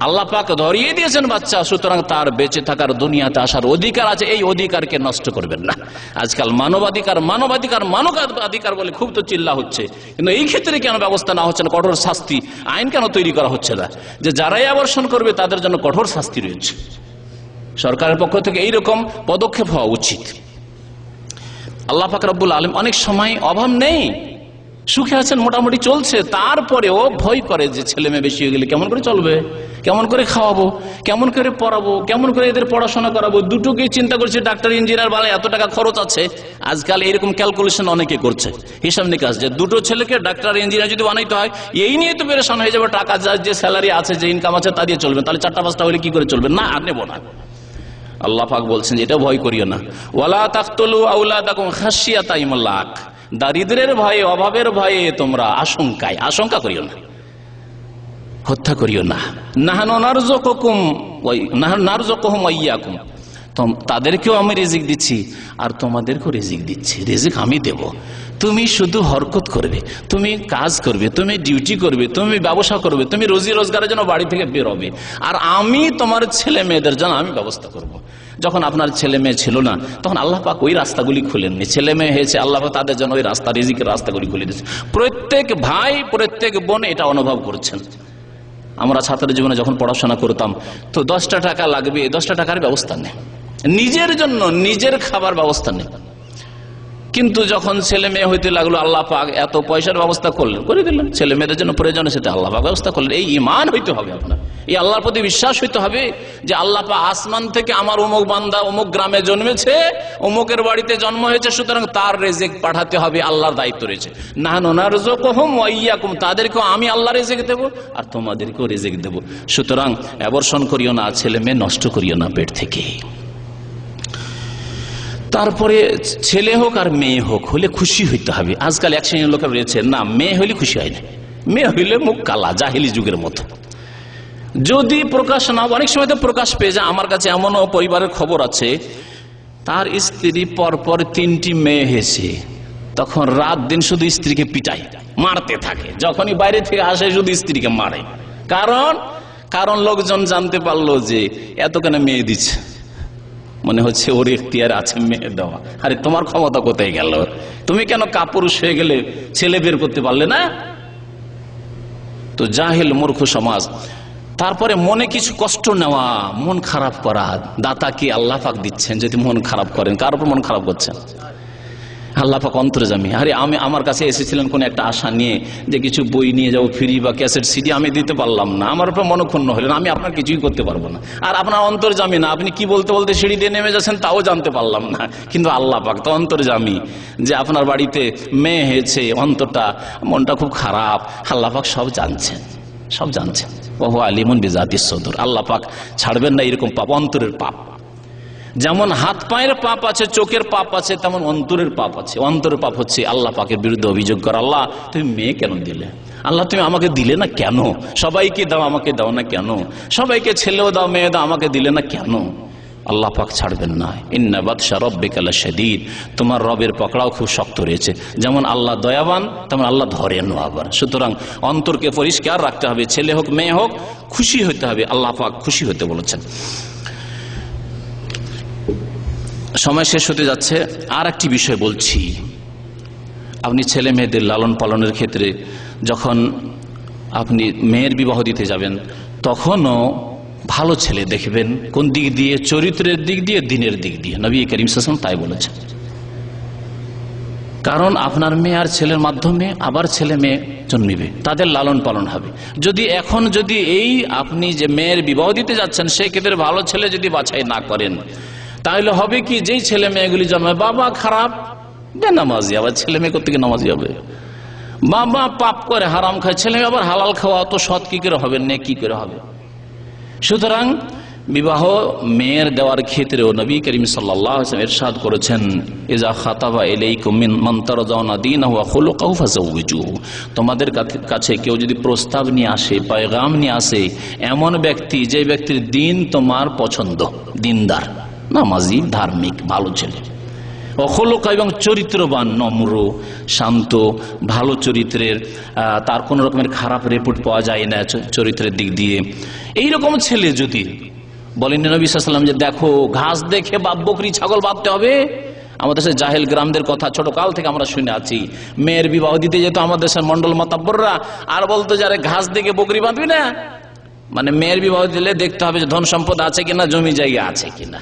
আল্লাহ পাক ধরিয়ে দিয়েছেন বাচ্চা, সুতরাং তার বেঁচে থাকার, দুনিয়াতে আসার অধিকার আছে। এই অধিকারকে নষ্ট করবেন না। আজকাল মানবাধিকার বলে খুব তো চিল্লা হচ্ছে, কিন্তু এই ক্ষেত্রে কেন ব্যবস্থা না হচ্ছে না? কঠোর শাস্তি আইন কেন তৈরি করা হচ্ছে না যে যারাই অ্যাবর্শন করবে তাদের জন্য কঠোর শাস্তি রয়েছে? সরকারের পক্ষ থেকে এইরকম পদক্ষেপ হওয়া উচিত। আল্লাহ পাক রব্বুল আলামিন, অনেক সময় অভাব নেই, সুখে আছেন, মোটামুটি চলছে, তারপরেও ভয় করে যে ছেলে মেয়ে বেশি হয়ে গেলে কেমন করে চলবে, কেমন করে খাওয়াবো, কেমন করে পড়াবো, কেমন করে এদের পড়াশোনা করাবো। দুটোকেই চিন্তা করছে, ডাক্তার ইঞ্জিনিয়ার বানায় এত টাকা খরচ আছে। আজকাল এরকম ক্যালকুলেশন অনেকে করছে, হিসাব নিকাশ, যে দুটো ছেলেকে ডাক্তার ইঞ্জিনিয়ার যদি বানাইতে হয়, এই নিয়ে তো পেরেশান হয়ে যাবে। টাকা যে স্যালারি আছে, যে ইনকাম আছে, তা দিয়ে চলবে, তাহলে 4টা 5টা হলে কি করে চলবে? না, আর নেবো না। আল্লাহ পাক বলছেন এটা ভয় করিও না, ওয়ালা তাকতুলু আওলাদাকুম খাশিয়াতা ইমলাক, দারিদ্রের ভয়ে, অভাবের ভয়ে তোমরা আশঙ্কা করিও না, হত্যা করিও না। নাহনু নারযুকুকুম ওয়া নারযুকুহুম ওয়া ইয়াকুম, তাদেরকেও আমি রিজিক দিচ্ছি আর তোমাদেরকেও রিজিক দিচ্ছি, রিজিক আমি দেব। তুমি শুধু হরকত করবে, তুমি কাজ করবে, তুমি ডিউটি করবে, তুমি ব্যবসা করবে, তুমি রুজি রোজগারের জন্য বাড়ি থেকে বেরোবে, আর আমি তোমার ছেলে মেয়েদের জন্য আমি ব্যবস্থা করব। যখন আপনার ছেলে মেয়ে ছিল না তখন আল্লাহ পাক ওই রাস্তাগুলি খুলেননি, ছেলে মেয়ে হয়েছে আল্লাহ পাক তাদের জন্য ওই রাস্তা, রিজিকের রাস্তাগুলি খুলে দিয়েছে। প্রত্যেক ভাই প্রত্যেক বোন এটা অনুভব করছেন। আমরা ছাত্র জীবনে যখন পড়াশোনা করতাম তো 10টা টাকা লাগবে, 10টা টাকার ব্যবস্থা নেই, নিজের জন্য নিজের খাবার ব্যবস্থা নেই। কিন্তু যখন ছেলে মেয়ে হইতে লাগলো আল্লাহ পাক এত পয়সার ব্যবস্থা করলেন, করে দিলেন, ছেলে মেয়েদের জন্য প্রয়োজন সেটা আল্লাহ পাক ব্যবস্থা করলেন। এই ঈমান হইতে হবে আপনার, এই আল্লাহর প্রতি বিশ্বাস হইতে হবে যে আল্লাহ পাক আসমান থেকে আমার অমুক বান্দা অমুক গ্রামে জন্মেছে, অমুকের বাড়িতে জন্ম হয়েছে, সুতরাং তার রিজিক পাঠাতে হবে, আল্লাহর দায়িত্ব রয়েছে। নাহনু নারযুকুহুম ওয়া ইয়্যাকুম, তাদেরকেও আমি আল্লাহ রিজিক দেব আর তোমাদেরকেও রিজিক দেব। সুতরাং অ্যাবর্শন করিও না, ছেলে মেয়ে নষ্ট করিও না পেট থেকে। তারপরে ছেলে হোক আর মেয়ে হোক হলে খুশি হইতে হবে। আজকাল এক শ্রেণীর লোকের রয়েছে না, মেয়ে হইলে খুশি হয় না, মেয়ে হইলে মুখ কালা, জাহিলি যুগের মতো। যদি প্রকাশ না, অনেক সময় তো প্রকাশ পেয়ে যায়। আমার কাছে এমনও পরিবারের খবর আছে, তার স্ত্রী পরপর 3টি মেয়ে হয়েছে, তখন রাত দিন শুধু স্ত্রীকে পিটাই, মারতে থাকে, যখনই বাইরে থেকে আসে শুধু স্ত্রীকে মারে। কারণ লোকজন জানতে পারলো যে এত কেন মেয়ে দিচ্ছে, মনে হচ্ছে ওর এখতিয়ার আছে মেয়ে দেওয়া। আরে তোমার ক্ষমতা কোথায় গেল? তুমি কেন কাপুরুষ হয়ে গেলে, ছেলে বের করতে পারলে না? তো জাহেল মূর্খ সমাজ। তারপরে মনে কিছু কষ্ট নেওয়া, মন খারাপ করা, দাতা কি আল্লাহ পাক দিচ্ছেন, যদি মন খারাপ করেন কার উপর মন খারাপ করছেন? আল্লাহ পাক অন্তর্যামী। আরে আমার কাছে এসেছিলেন কোন একটা আশা নিয়ে যে কিছু বই নিয়ে যাবো ফ্রি বা ক্যাসেট সিডি, আমি দিতে পারলাম না, আমার উপর মনক্ষুণ্ণ হলেন, আমি আপনার কিছুই করতে পারবো না। আর আপনার অন্তর্যামী না, আপনি কি বলতে বলতে সিঁড়ি দিয়ে নেমে যাচ্ছেন তাও জানতে পারলাম না। কিন্তু আল্লাহ পাক তো অন্তর্যামী, যে আপনার বাড়িতে মেয়ে হয়েছে, অন্তরটা মনটা খুব খারাপ, আল্লাহ পাক সব জানছেন, সব জানছেন। ওয়া আলিমুন বিজাতিস সুদূর। আল্লাহ পাক ছাড়বেন না এরকম পাপ, অন্তরের পাপ। যেমন হাত পায়ের পাপ আছে, চোখের পাপ আছে, তেমন অন্তরের পাপ আছে। অন্তরের পাপ হচ্ছে আল্লাহ পাকের বিরুদ্ধে অভিযোগ করা, আল্লাহ তুমি মেয়ে কেন দিলে, আল্লাহ তুমি আমাকে দিলে না কেন, সবাইকে দাও আমাকে দাও না কেন, সবাইকে ছেলেও দাও মেয়ে দাও আমাকে দিলে না কেন? আল্লাহ পাক ছাড়বেন না। ইন্না বাতশা রাব্বিকা লাশাদীদ, তোমার রবের পকড়াও খুব শক্ত রয়েছে। যেমন আল্লাহ দয়াবান তেমন আল্লাহ ধরেনও আবার। সুতরাং অন্তরকে পরিষ্কার রাখতে হবে, ছেলে হোক মেয়ে হোক খুশি হতে হবে, আল্লাহ পাক খুশি হতে বলেছেন। সময় শেষ হতে যাচ্ছে, আর একটি বিষয় বলছি। আপনি ছেলে মেয়েদের লালন পালনের ক্ষেত্রে যখন আপনি মেয়ের বিবাহ দিতে যাবেন তখনও ভালো ছেলে দেখবেন। কোন দিক দিয়ে? চরিত্রের দিক দিয়ে, দিনের দিক দিয়ে। নবী করিম সাল্লাল্লাহু আলাইহি ওয়াসাল্লাম তাই বলেছেন। কারণ আপনার মেয়ে আর ছেলের মাধ্যমে আবার ছেলে মেয়ে জন্মিবে, তাদের লালন পালন হবে। যদি এই আপনি যে মেয়ের বিবাহ দিতে যাচ্ছেন সেই ক্ষেত্রে ভালো ছেলে যদি বাছাই না করেন, তাহলে হবে কি, যেই ছেলে মেয়েগুলি জন্মায় বাবা খারাপ, বেনামাজি, আবার ছেলে মেয়ে কোত্থেকে নামাজি হবে? বাবা পাপ করে হারাম খায়, ছেলে মেয়ে আবার হালাল খাওয়া, তো সৎ কি করে হবে, নেক কি করে হবে? সুতরাং বিবাহ মেয়ের দেওয়ার ক্ষেত্রেও নবী করিম সাল্লাল্লাহু আলাইহি ওয়াসাল্লাম ইরশাদ করেছেন, ইজা খাতাবা ইলাইকুম মান তারজাউনা দীনাহু ওয়া খুলুকাহু ফাযাওবিজুহু, তোমাদের কাছে কেউ যদি প্রস্তাব নিয়ে আসে, পয়গাম নিয়ে আসে, এমন ব্যক্তি যে ব্যক্তির দিন তোমার পছন্দ, দিনদার, নামাজি, ধার্মিক, ভালো ছেলে, অখলুকা এবং চরিত্রবান, নম্র, শান্ত, ভালো চরিত্রের, তার কোন রকমের খারাপ রিপোর্ট পাওয়া যায় না চরিত্রের দিক দিয়ে, এইরকম ছেলে যদি বলেন নবী সাল্লাল্লাহু আলাইহি ওয়াসাল্লাম যে দেখো ঘাস দেখে বকরি ছাগল বাঁধতে হবে। আমাদের দেশের জাহেল গ্রামদের কথা ছোট কাল থেকে আমরা শুনে আছি। মেয়ের বিবাহ দিতে যেত আমাদের দেশের মন্ডল মাতাব্বররা, আর বলতো যারে ঘাস দেখে বকরি বাঁধবি না, মানে মেয়ের বিবাহ দিলে দেখতে হবে যে ধন সম্পদ আছে কিনা, জমি জায়গা আছে কিনা।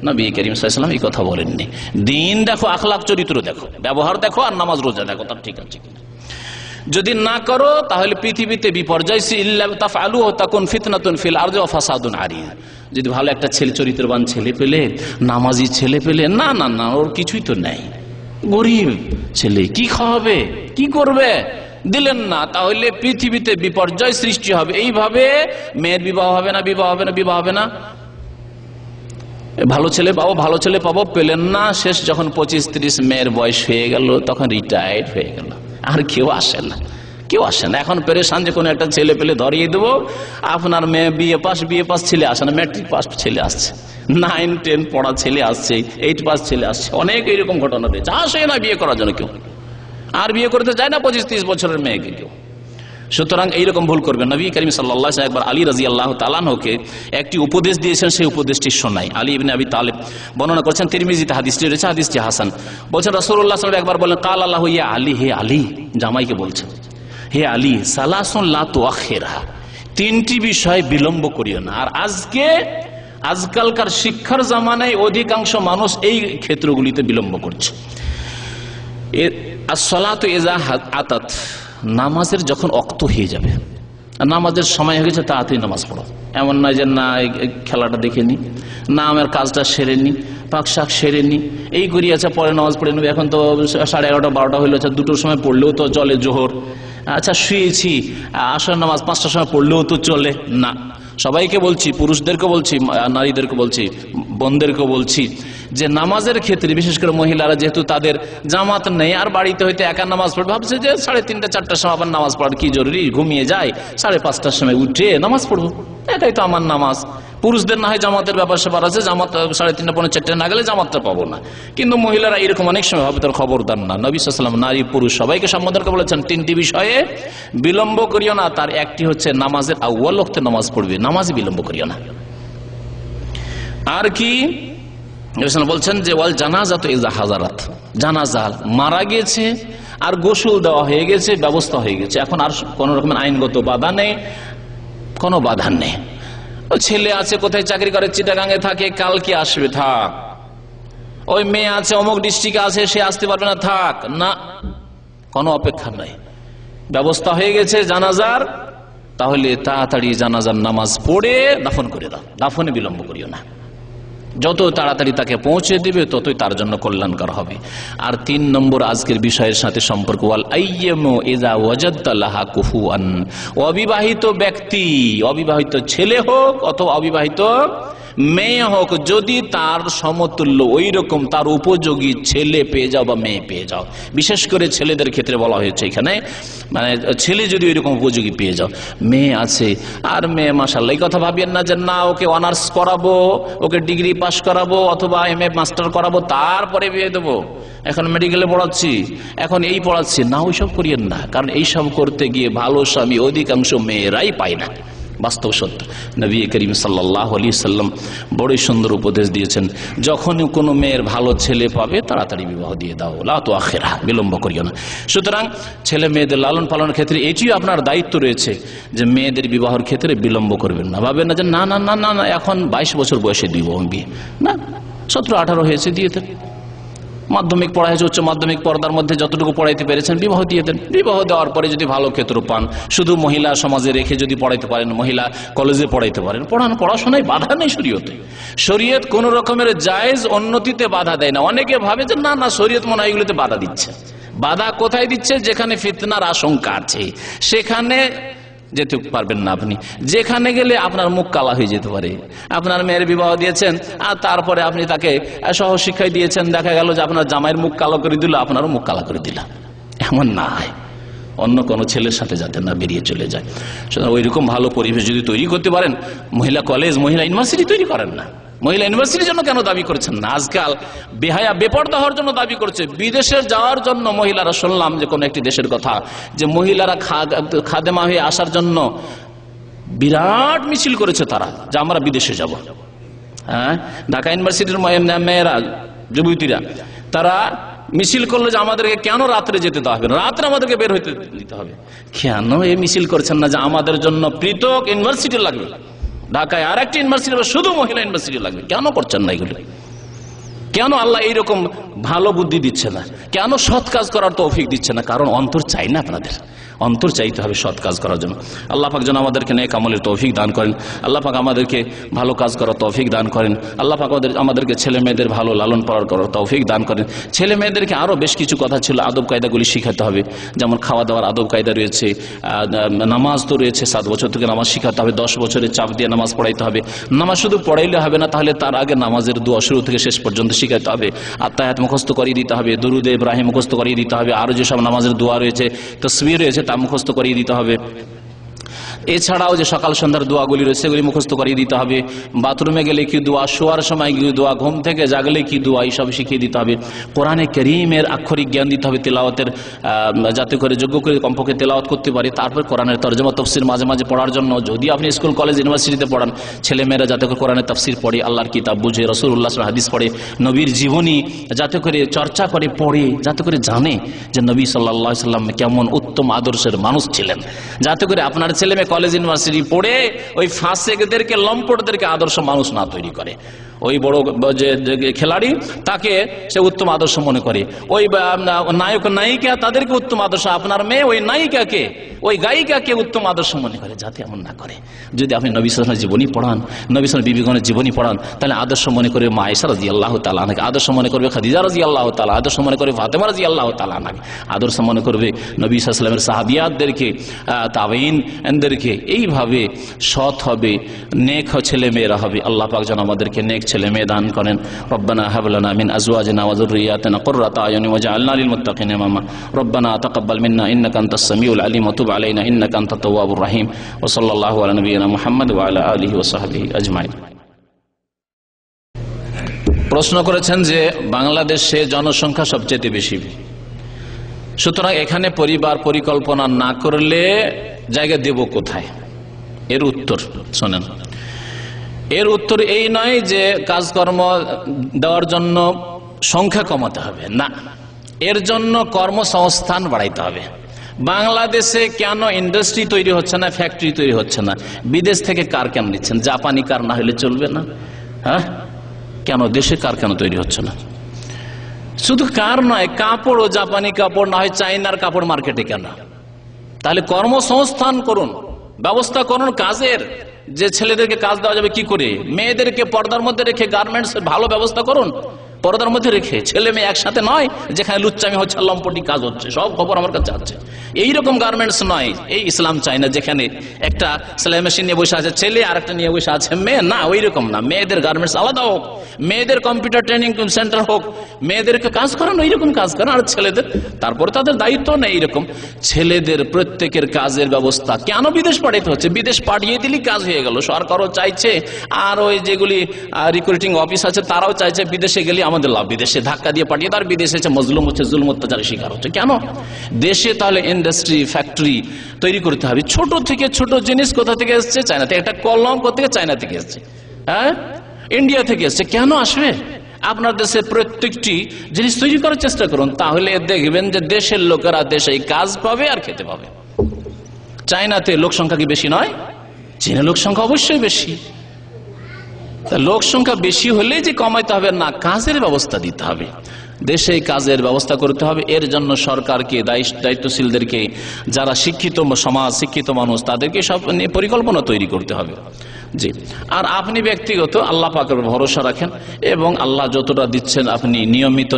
নবী করিম সাল্লাল্লাহু আলাইহি ওয়াসাল্লাম এই কথা বলেননি। দিন দেখো, আখলাক চরিত্র দেখো, ব্যবহার দেখো, আর নামাজ রোজা দেখো তার ঠিক আছে কিনা। যদি না করো তাহলে পৃথিবীতে বিপর্যয়, ইল্লা তাফআলুহু তাকুন ফিতনাতুন ফিল আরদি ওয়া ফাসাদুন আরিদ। যদি ভালো একটা ছেলে, চরিত্রবান ছেলে পেলে, নামাজি ছেলে পেলে, না না না ওর কিছুই তো নেই, গরিব ছেলে, কি খাওয়াবে, কি করবে, দিলেন না, তাহলে পৃথিবীতে বিপর্যয় সৃষ্টি হবে। এইভাবে মেয়ের বিবাহ হবে না, বিবাহ হবে না, বিবাহ হবে না। ভালো ছেলে পাবো, ভালো ছেলে পাবো, পেলেন না। শেষ যখন 25-30 মেয়ের বয়স হয়ে গেল তখন রিটায়ার্ড হয়ে গেল, আর কেউ আসে না। কেউ আসে না। এখন পেরেশান যে কোনো একটা ছেলে পেলে ধরিয়ে দেবো, আপনার মেয়ে বিএ পাস ছেলে আসে না, ম্যাট্রিক পাস ছেলে আসছে, 9, 10 পড়া ছেলে আসছে, 8 পাস ছেলে আসছে, অনেক এইরকম ঘটনা রয়েছে। আসে না বিয়ে করার জন্য কেউ, আর বিয়ে করতে যায় না 25-30 বছরের মেয়েকে কেউ। সুতরাং এইরকম ভুল করবেন। নবী করিম সাল্লাল্লাহু আলাইহি ওয়াসাল্লাম একবার আলী রাদিয়াল্লাহু তাআলা আনহুকে একটি উপদেশ দিয়েছেন, সেই উপদেশটি শোনাই। আলী ইবনে আবি তালেব বর্ণনা করেছেন, তিরমিজিতে হাদিসটি রয়েছে, হাদিসটি হাসান। বলছেন রাসূলুল্লাহ সাল্লাল্লাহু আলাইহি ওয়াসাল্লাম একবার বলেন, কাল আল্লাহু ইয়া আলী, হে আলী, জামাইকে বলছেন, হে আলী, সালাসুন লা তুআখিরহা, 3টি বিষয় বিলম্ব করিও না। আর আজকালকার শিক্ষার জামানায় অধিকাংশ মানুষ এই ক্ষেত্রগুলিতে বিলম্ব করছে। as-salatu ইযা আতাত, নামাজের যখন ওয়াক্ত হয়ে যাবে, নামাজের সময় হয়ে গেছে, তাড়াতাড়ি নামাজ পড়ো। এমন নয় যে না খেলাটা দেখে নি, না আমার কাজটা সেরে নি, পাক শাক সেরে নি, এই করিয়াছে পরে নামাজ পড়ে নেবে। এখন তো 11:30 12টা হইলো, 2টোর সময় পড়লেও তো চলে জোহর। আচ্ছা শুয়েছি, আসর নামাজ 5টার সময় পড়লেও তো চলে না। সবাইকে বলছি, পুরুষদেরকে বলছি, নারীদেরকে বলছি, বোনদেরকে বলছি যে নামাজের ক্ষেত্রে বিশেষ করে মহিলারা যেহেতু তাদের জামাত নেই, আর বাড়িতে হইতে একা নামাজ পড়বে, ভাবছে যে 3:30 4টার সময় আবার নামাজ পড়ার কি জরুরি, ঘুমিয়ে যায়, 5:30টার সময় উঠে নামাজ পড়বো, এটাই তো আমার নামাজ। পুরুষদের না হয় জামাতের ব্যাপার স্যাপার আছে, জামাত 3:30 পৌনে 4টে না গেলে জামাতটা পাবো না। কিন্তু মহিলারা এরকম অনেক সময় ভাবে, তার খবরদার না। নবী সাল্লাল্লাহু আলাইহি ওয়াসাল্লাম নারী পুরুষ সবাইকে সম্বোধন করে বলেছেন 3টি বিষয়ে বিলম্ব করিও না। তার একটি হচ্ছে নামাজের আউয়াল ওয়াক্তে নামাজ পড়বে, নামাজে বিলম্ব করিও না। আর কি বলছেন যে ওয়াল জানাজাতু ইযা হাযারাত, জানাজা মারা গেছে আর গোসল দেওয়া হয়ে গেছে, ব্যবস্থা হয়ে গেছে, এখন আর কোন রকমের আইনগত বাধা নেই, কোনো বাধা নেই। ছেলে আছে কোথায় চাকরি করে, চিটাগাঙে থাকে, কালকে আসবে, থাক। ওই মেয়ে আছে অমুক ডিস্ট্রিক্টে আছে, সে আসতে পারবে না, থাক না, কোনো অপেক্ষা নাই, ব্যবস্থা হয়ে গেছে জানাজার, তাহলে তাড়াতাড়ি জানাজার নামাজ পড়ে দাফন করে দাও, দাফনে বিলম্ব করিও না। যত তাড়াতাড়ি তাকে পৌঁছে দিবে ততই তার জন্য কল্যাণকর হবে। আর 3 নম্বর আজকের বিষয়ের সাথে সম্পর্ক, ওয়াল আইয়ামু ইযা ওয়াজাদতা লাহা কুফুয়ান, অবিবাহিত ব্যক্তি, অবিবাহিত ছেলে হোক অথবা অবিবাহিত মেয়ে হোক, যদি তার সমতুল্য ওই রকম তার উপযোগী ছেলে পেয়ে যাও বা মেয়ে পেয়ে যাও, বিশেষ করে ছেলেদের ক্ষেত্রে বলা হয়েছে এখানে, মানে ছেলে যদি ওই রকম উপযোগী পেয়ে যাও, মেয়ে আছে আর মেয়ে মাশাআল্লাহ, এই কথা ভাবিয়েন না যে না ওকে অনার্স করাবো, ওকে ডিগ্রি পাস করাবো অথবা MA মাস্টার করাবো তারপরে বিয়ে দেবো, এখন মেডিকেলে পড়াচ্ছি, এখন এই পড়াচ্ছি না, ওইসব করিয়েন না। কারণ এইসব করতে গিয়ে ভালো স্বামী অধিকাংশ মেয়েরাই পায় না, বাস্তব সত্য। নবী করিম সাল্লাল্লাহু আলাইহি ওয়াসাল্লাম বড়ই সুন্দর উপদেশ দিয়েছেন, যখনই কোনো মেয়ের ভালো ছেলে পাবে তাড়াতাড়ি বিবাহ দিয়ে দাও, লা তুআখিরহা, বিলম্ব করিও না। সুতরাং ছেলে মেয়েদের লালন পালনের ক্ষেত্রে এটিও আপনার দায়িত্ব রয়েছে যে মেয়েদের বিবাহের ক্ষেত্রে বিলম্ব করবেন না। ভাবেন না যে না না না না এখন 22 বছর বয়সে দিব বিয়ে, না 17-18 হয়েছে দিয়ে দেন, মাধ্যমিক পড়া হয়েছে, উচ্চ মাধ্যমিক পর্দার মধ্যে যতটুকু পড়াইতে পেরেছেন বিবাহ দিয়ে দেন। বিবাহ দেওয়ার পরে যদি ভালো ক্ষেত্র পান, শুধু মহিলা সমাজে রেখে যদি পড়াইতে পারেন, মহিলা কলেজে পড়াইতে পারেন, পড়াশোনায় বাধা নেই শরীয়তে। শরীয়ত কোন রকমের জায়েজ উন্নতিতে বাধা দেয় না। অনেকে ভাবে যে না না শরীয়ত মনে হয় এগুলোতে বাধা দিচ্ছে। বাধা কোথায় দিচ্ছে? যেখানে ফিতনার আশঙ্কা আছে সেখানে যেতে পারবেন না আপনি, যেখানে গেলে আপনার মুখ কালা হয়ে যেতে পারে। আপনার মেয়ের বিবাহ দিয়েছেন আর তারপরে আপনি তাকে সহশিক্ষায় দিয়েছেন, দেখা গেল যে আপনার জামাইয়ের মুখ কালো করে দিল, আপনারও মুখ কালা করে দিল। এমন না হয়, অন্য কোনো ছেলের সাথে যাতে না বেরিয়ে চলে যায়। সুতরাং ওইরকম ভালো পরিবেশ যদি তৈরি করতে পারেন, মহিলা কলেজ, মহিলা ইউনিভার্সিটি তৈরি করেন না। মহিলা ইউনিভার্সিটির জন্য কেন দাবি করছেন না? আজকাল বেহায়া বেপর্দা হওয়ার জন্য দাবি করছে, বিদেশে যাওয়ার জন্য মহিলারা, শুনলাম যে কোন একটি দেশের কথা, যে মহিলারা খাদেমা হয়ে আসার জন্য বিরাট মিছিল করেছে তারা, যে আমরা বিদেশে যাব। হ্যাঁ, ঢাকা ইউনিভার্সিটির মেয়েরা, যুবতীরা, তারা মিছিল করলো যে আমাদেরকে কেন রাত্রে যেতে দেওয়া হবে, রাত্রে আমাদেরকে বের হইতে দিতে হবে। কেন এই মিছিল করছেন না যে আমাদের জন্য পৃথক ইউনিভার্সিটি লাগবে, ঢাকায় আর একটি ইউনিভার্সিটি, শুধু মহিলা ইউনিভার্সিটি লাগবে? কেন করছেন না এগুলো? কেন আল্লাহ এইরকম ভালো বুদ্ধি দিচ্ছে না? কেন সৎ কাজ করার তৌফিক দিচ্ছে না? কারণ অন্তর চাই না আপনাদের, অন্তর চাইতে হবে সৎ কাজ করার জন্য। আল্লাহ পাক যেন আমাদেরকে নেক আমলের তৌফিক দান করেন, আল্লাহ পাক আমাদেরকে ভালো কাজ করার তৌফিক দান করেন, আল্লাহ পাক আমাদেরকে ছেলে মেয়েদের ভালো লালন পালন করার তৌফিক দান করেন। ছেলে মেয়েদেরকে আরো বেশ কিছু কথা ছিল, আদব কায়দাগুলি শিখাতে হবে, যেমন খাওয়া দাওয়ার আদব কায়দা রয়েছে, নামাজ তো রয়েছে, 7 বছর থেকে নামাজ শিখাতে হবে, 10 বছরের চাপ দিয়ে নামাজ পড়াইতে হবে। নামাজ শুধু পড়াইলে হবে না, তাহলে তার আগে নামাজের দোয়া শুরু থেকে শেষ পর্যন্ত শিখাতে হবে, আত্তাহিয়াত মুখস্থ করিয়ে দিতে হবে, দুরুদে ইব্রাহিম মুখস্থ করিয়ে দিতে হবে, আরো যেসব নামাজের দোয়া রয়েছে, তাসবিহ রয়েছে, তা মুখস্থ করিয়ে দিতে হবে। এছাড়াও যে সকাল সন্ধ্যার দোয়াগুলি রয়েছে সেগুলি মুখস্থ করিয়ে দিতে হবে। বাথরুমে গেলে কি দোয়া, শোয়ার সময় কি দোয়া, ঘুম থেকে জাগলে কি দোয়া, এইসব শিখিয়ে দিতে হবে। কোরআনে কারীমের আক্ষরিক জ্ঞান দিতে হবে, তেলাওয়াতের, যাতে করে যোগ্য করে কমপক্ষে তেলাওয়াত করতে পারে। তারপর কোরআনের তরজমা তাফসীর মাঝে মাঝে পড়ার জন্য, যদি আপনি স্কুল কলেজ ইউনিভার্সিটিতে পড়ান, ছেলেমেয়েরা যাতে করে কোরআনের তাফসীর পড়ে, আল্লাহর কিতাব বুঝে, রাসূলুল্লাহ সাল্লাল্লাহু আলাইহি হাদিস পড়ে, নবীর জীবনী যাতে করে চর্চা করে, পড়ে, যাতে করে জানে যে নবী সাল্লাল্লাহু আলাইহি সাল্লাম কেমন উত্তম আদর্শের মানুষ ছিলেন। যাতে করে আপনার ছেলে মেয়ে কলেজ ইউনিভার্সিটি পড়ে ওই ফাসেকদেরকে, লম্পটদেরকে আদর্শ মানুষ না তৈরি করে। ওই বড় যে খেলাড়ি তাকে সে উত্তম আদর্শ মনে করে, ওই নায়ক নায়িকা তাদেরকে উত্তম আদর্শ, আপনার মেয়ে ওই নায়িকাকে, ওই গায়িকাকে উত্তম আদর্শ মনে করে। যাতে এমন না করে। যদি আপনি নবী সাল্লাল্লাহু আলাইহি জীবনী পড়ান, নবী সাল্লাল্লাহু বিবিগণের জীবনী পড়ান, তাহলে আদর্শ মনে করবে মা আয়েশা রাদিয়াল্লাহু তাআলা আনহা, আদর্শ মনে করবে খাদিজা রাদিয়াল্লাহু তাআলা, আদর্শ মনে করবে ফাতেমা রাদিয়াল্লাহু তাআলা আনহা, আদর্শ মনে করবে নবী সাল্লাল্লাহু আলাইহি ওয়াসাল্লামের সাহাবিয়াতদেরকে, তাবেঈনদেরকে। এইভাবে সৎ হবে, নেক ছেলে মেয়েরা হবে। আল্লাহ পাক যেন আমাদেরকে নেক ছেলে মেয়ে দান করেন। রব্বানা হাব লানা মিন আজওয়াজিনা ওয়া যুররিয়াতিনা কুররাতা আয়ুন ওয়াজআলনা লিল মুত্তাকিনা ইমামা। রব্বানা তাকাব্বাল মিন্না ইন্নাকা আনতাস সামিউল আলিম ওয়া তুব আলাইনা ইন্নাকা আনতাত তাওয়াবুর রহিম। ওয়া সাল্লাল্লাহু আলা নবিয়িনা মুহাম্মদ ওয়া আলা আলিহি ওয়া সাহবিহি আজমাইন। প্রশ্ন করেছেন যে বাংলাদেশে জনসংখ্যা সবচেয়ে বেশি, সুতরাং এখানে পরিবার পরিকল্পনা না করলে জায়গা দেব কোথায়? এর উত্তর শোনেন। এর উত্তর এই নয় যে কাজকর্ম দেওয়ার জন্য সংখ্যা কমাতে হবে, না, এর জন্য কর্মসংস্থান বাড়াইতে হবে। বাংলাদেশে কেন ইন্ডাস্ট্রি তৈরি হচ্ছে না, ফ্যাক্টরি তৈরি হচ্ছে না? বিদেশ থেকে কার কেন নিচ্ছেন? জাপানি কার না হলে চলবে না? হ্যাঁ, কেন দেশে কার কেন তৈরি হচ্ছে না? শুধু কার নয়, কাপড়ও জাপানি কাপড় না হয় চাইনার কাপড় মার্কেটে কেন? তাহলে কর্মসংস্থান করুন, ব্যবস্থা করুন কাজের, যে ছেলেদেরকে কাজ দেওয়া যাবে কি করে, মেয়েদেরকে পর্দার মধ্যে রেখে গার্মেন্টস ভালো ব্যবস্থা করুন, পর্দার মধ্যে রেখে। ছেলে মেয়ে একসাথে নয় যেখানে লুচ্চামি হচ্ছে, লম্পটি কাজ হচ্ছে, সব খবর আমার কাছে আছে। এইরকম গার্মেন্টস নয়, এই ইসলাম চাই না যেখানে একটা সেলাই মেশিন নিয়ে বসে আছে ছেলে আর একটা নিয়ে বসে আছে মেয়ে, না, ওই রকম না। মেয়েদের গার্মেন্টস আলাদা হোক, মেয়েদের কম্পিউটার ট্রেনিং সেন্টার হোক, মেয়েদেরকে কাজ করানো, এইরকম কাজ করানো। আর ছেলেদের তারপরে তাদের দায়িত্ব নেই এইরকম। ছেলেদের প্রত্যেকের কাজের ব্যবস্থা কেন বিদেশ পাঠাইতে হচ্ছে? বিদেশ পাঠিয়ে দিলেই কাজ হয়ে গেল। সরকারও চাইছে, আর ওই যেগুলি রিক্রুটিং অফিস আছে তারাও চাইছে বিদেশে গেলে আমাদের লাভ, বিদেশে ধাক্কা দিয়ে পাঠিয়ে, তার বিদেশে মজলুম হচ্ছে, জুলুম অত্যাচারের শিকার হচ্ছে। কেন? দেশে তাহলে ইন্ডাস্ট্রি, ফ্যাক্টরি তৈরি করতে হবে। ছোট থেকে ছোট জিনিস কোথা থেকে এসছে? চায়না থেকে। একটা কলম কোথা থেকে? চায়না থেকে এসছে, হ্যাঁ, ইন্ডিয়া থেকে এসছে। কেন আসবে? আপনার দেশে প্রত্যেকটি জিনিস তৈরি করার চেষ্টা করুন, তাহলে দেখবেন যে দেশের লোকেরা দেশে কাজ পাবে আর খেতে পাবে। চায়নাতে লোক সংখ্যা কি বেশি নয়? চীনে লোক সংখ্যা অবশ্যই বেশি। লোক সংখ্যা বেশি হলে যে কমাইতে হবে না, কাজের ব্যবস্থা দিতে হবে, দেশে কাজের ব্যবস্থা করতে হবে। এর জন্য সরকারকে, দায়িত্বশীলদেরকে, যারা শিক্ষিত সমাজ, শিক্ষিত মানুষ, তাদেরকে সব নিয়ে পরিকল্পনা তৈরি করতে হবে। জি, আর আপনি ব্যক্তিগত আল্লাহ পাকের ভরসা রাখেন এবং আল্লাহ যতটা দিচ্ছেন আপনি নিয়মিত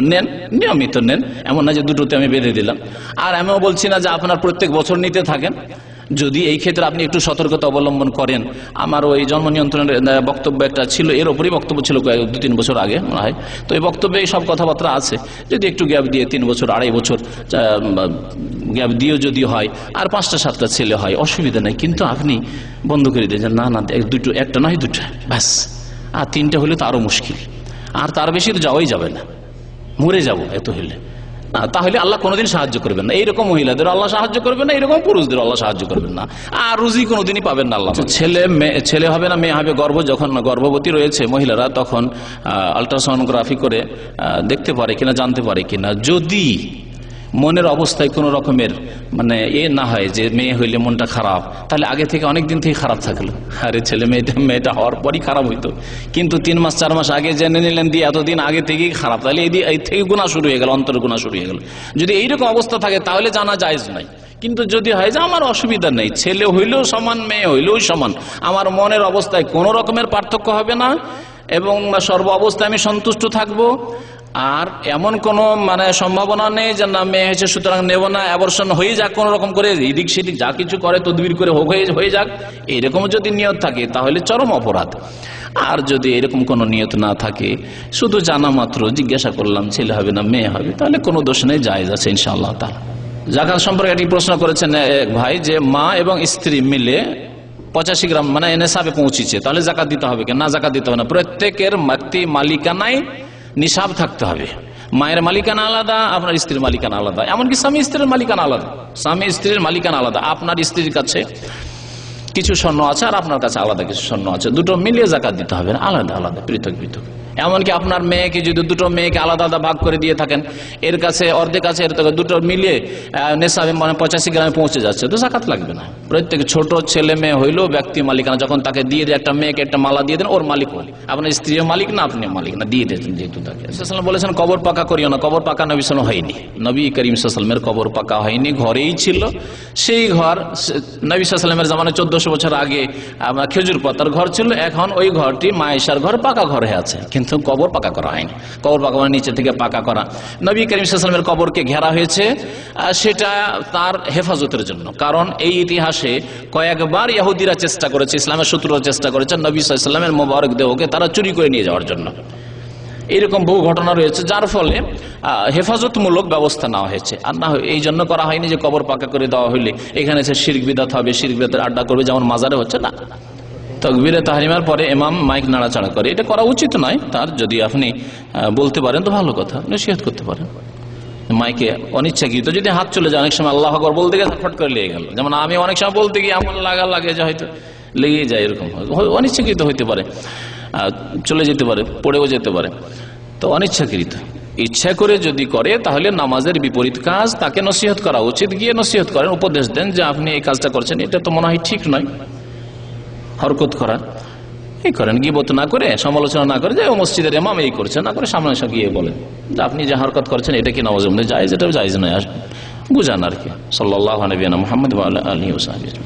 নেন। এমন না যে দুটোতে আমি বেঁধে দিলাম। আর আমিও বলছি না যে আপনার প্রত্যেক বছর নিতে থাকেন। যদি এই ক্ষেত্রে আপনি একটু সতর্কতা অবলম্বন করেন, আমার ওই জন্ম নিয়ন্ত্রণের বক্তব্য একটা ছিল, এর ওপরই বক্তব্য ছিল 2-3 বছর আগে মনে হয়, তো এই বক্তব্যে এই সব কথাবার্তা আছে। যদি একটু গ্যাপ দিয়ে 3 বছর 2.5 বছর গ্যাপ দিয়েও যদি হয়, আর 5টা-7টা ছেলে হয়, অসুবিধা নেই। কিন্তু আপনি বন্ধ করে দিয়েছেন, না, একটা নয় 2টা, ব্যাস। আর 3টে হলে তো আরো মুশকিল, আর তার বেশি তো যাওয়াই যাবে না, মরে যাব এত হলে। তাহলে আল্লাহ কোনোদিন সাহায্য করবেন না। এইরকম মহিলাদের আল্লাহ সাহায্য করবেন না, এরকম পুরুষদের আল্লাহ সাহায্য করবেন না। আর রুজি কোনোদিনই পাবেন না আল্লাহ। ছেলে হবে না মেয়ে হবে, যখন গর্ভবতী রয়েছে মহিলারা, তখন আল্ট্রাসোনোগ্রাফি করে দেখতে পারে কিনা, জানতে পারে কিনা। যদি মনের অবস্থায় কোনো রকমের না হয় যে মেয়ে হইলে মনটা খারাপ, তাহলে আগে থেকে অনেক দিন থেকে খারাপ থাকলো। আরে ছেলে মেয়েটা হওয়ার পরই খারাপ হইতো, কিন্তু 3 মাস 4 মাস আগে জেনে নিলেন দিয়ে এতদিন আগে থেকেই খারাপ, তাহলে এই থেকে গুনাহ শুরু হয়ে গেল, অন্তর গুনাহ শুরু হয়ে গেল। যদি এইরকম অবস্থা থাকে তাহলে জানা জায়েজ নাই। কিন্তু যদি হয় যে আমার অসুবিধা নেই, ছেলে হইলেও সমান মেয়ে হইলেও সমান, আমার মনের অবস্থায় কোনো রকমের পার্থক্য হবে না এবং সর্ব অবস্থায় আমি সন্তুষ্ট থাকবো, আর এমন কোন সম্ভাবনা নেই যে না মেয়ে হয়েছে সুতরাং নেব না, অ্যাবর্শন হয়ে যাক, কোন রকম করে এদিক সেদিক যা কিছু করে তদবির করে হয়ে যাক, এরকম যদি নিয়ত থাকে তাহলে চরম অপরাধ। আর যদি এরকম কোনো নিয়ত না থাকে, শুধু জানা মাত্র জিজ্ঞাসা করলাম ছেলে হবে না মেয়ে হবে, তাহলে কোনো দোষ নেই, জায়েজ আছে ইনশাআল্লাহ তাআলা। যাকাত সম্পর্কে একটি প্রশ্ন করেছেন এক ভাই, যে মা এবং স্ত্রী মিলে 85 গ্রাম নেশাবে পৌঁছেছে, তাহলে জাকাত দিতে হবে না? জাকাত দিতে হবে না। প্রত্যেকের মালিকানায় নিসাব থাকতে হবে। মায়ের মালিকানা আলাদা, আপনার স্ত্রীর মালিকানা আলাদা, এমনকি স্বামী স্ত্রীর মালিকানা আলাদা। স্বামী স্ত্রীর মালিকানা আলাদা, আপনার স্ত্রীর কাছে কিছু স্বর্ণ আছে আর আপনার কাছে আলাদা কিছু স্বর্ণ আছে, দুটো মিলিয়ে জাকাত দিতে হবে না, আলাদা আলাদা, পৃথক পৃথক। এমনকি আপনার মেয়েকে যদি দুটো মেয়েকে আলাদা আলাদা ভাগ করে দিয়ে থাকেন, এর কাছে অর্ধেক আছে, এর থেকে দুটো মিলিয়ে নেশাবে 85 গ্রামে পৌঁছে যাচ্ছে, তো জাকাত লাগবে না। প্রত্যেক ছোট ছেলে মেয়ে হইলেও ব্যক্তি মালিকানা, যখন তাকে দিয়ে দিয়ে একটা মেয়েকে একটা মালা দিয়ে দেন, ওর মালিক হল, আপনার স্ত্রীর মালিক না, আপনি মালিক না, দিয়ে দিয়েছেন যেহেতু তাকে। সাল্লাল্লাহু বলেছেন কবর পাকা করিও না। কবর পাকা নবী সাল্লাল্লাহু হয়নি, নবী করিম সাল্লাল্লাহু আলাইহি ওয়াসাল্লামের কবর পাকা হয়নি, ঘরেই ছিল। সেই ঘর নবী সাল্লাল্লাহু আলাইহি ওয়াসাল্লামের জামানায় 1400 বছর আগে খেজুর পাতার ঘর ছিল, এখন ওই ঘরটি মায়েশার ঘর পাকা ঘর হয়ে আছে, কিন্তু কবর পাকা করা হয়নি। কবর পাকা মানে নিচে থেকে পাকা করা। নবী করিম সাল্লাল্লাহু আলাইহি ওয়াসাল্লামের কবরকে ঘেরা হয়েছে, সেটা তার হেফাজতের জন্য। কারণ এই ইতিহাসে কয়েকবার ইহুদিরা চেষ্টা করেছে, ইসলামের শত্রুরা চেষ্টা করেছে নবী সাল্লাল্লাহু আলাইহি ওয়াসাল্লামের মোবারক দেহকে তারা চুরি করে নিয়ে যাওয়ার জন্য। এইরকম বহু ঘটনা রয়েছে, যার ফলে হেফাজতমূলক ব্যবস্থা নেওয়া হয়েছে। আর না এই জন্য করা হয়নি যে কবর পাকা করে দেওয়া হইলে এখানে এসে শিরক বিদআত হবে, শিরক বিদআতের আড্ডা করবে, যেমন মাজারে হচ্ছে না। তাকবীরে তাহরিমার পরে ইমাম মাইক নাড়াচাড়া করে, এটা করা উচিত নয়। তার যদি আপনি বলতে পারেন তো ভালো কথা, নসিহত করতে পারেন। মাইকে অনিচ্ছাকৃত যদি হাত চলে যায়, অনেক সময় আল্লাহু আকবার বলতে গিয়ে ফট করে লেগে গেল, যেমন আমি অনেক সময় বলতে গিয়ে এমন লাগে যে হয়তো লেগেই যায়, এরকম অনিচ্ছাকৃত হইতে পারে, চলে যেতে পারে, পড়েও যেতে পারে। তো অনিচ্ছাকৃত, ইচ্ছা করে যদি করে তাহলে নামাজের বিপরীত কাজ, তাকে নসিহত করা উচিত, গিয়ে নসিহত করেন, উপদেশ দেন যে আপনি এই কাজটা করছেন, এটা তো মনে হয় ঠিক নয়, হরকত করা এই করেন, গীবত না করে, সমালোচনা না করে, যে ও মসজিদের ইমাম এই করছে না করে, সামনে এসে গিয়ে বলেন যে আপনি যে হরকত করছেন এটা কি নামাজের মধ্যে জায়েজ, এটা জায়েজ নয়, বুঝান আর কি। সাল্লাল্লাহু আলাইহি ওয়া সাল্লাম মুহাম্মদ ওয়া আলা আলিহি ওয়া সাহবিহি।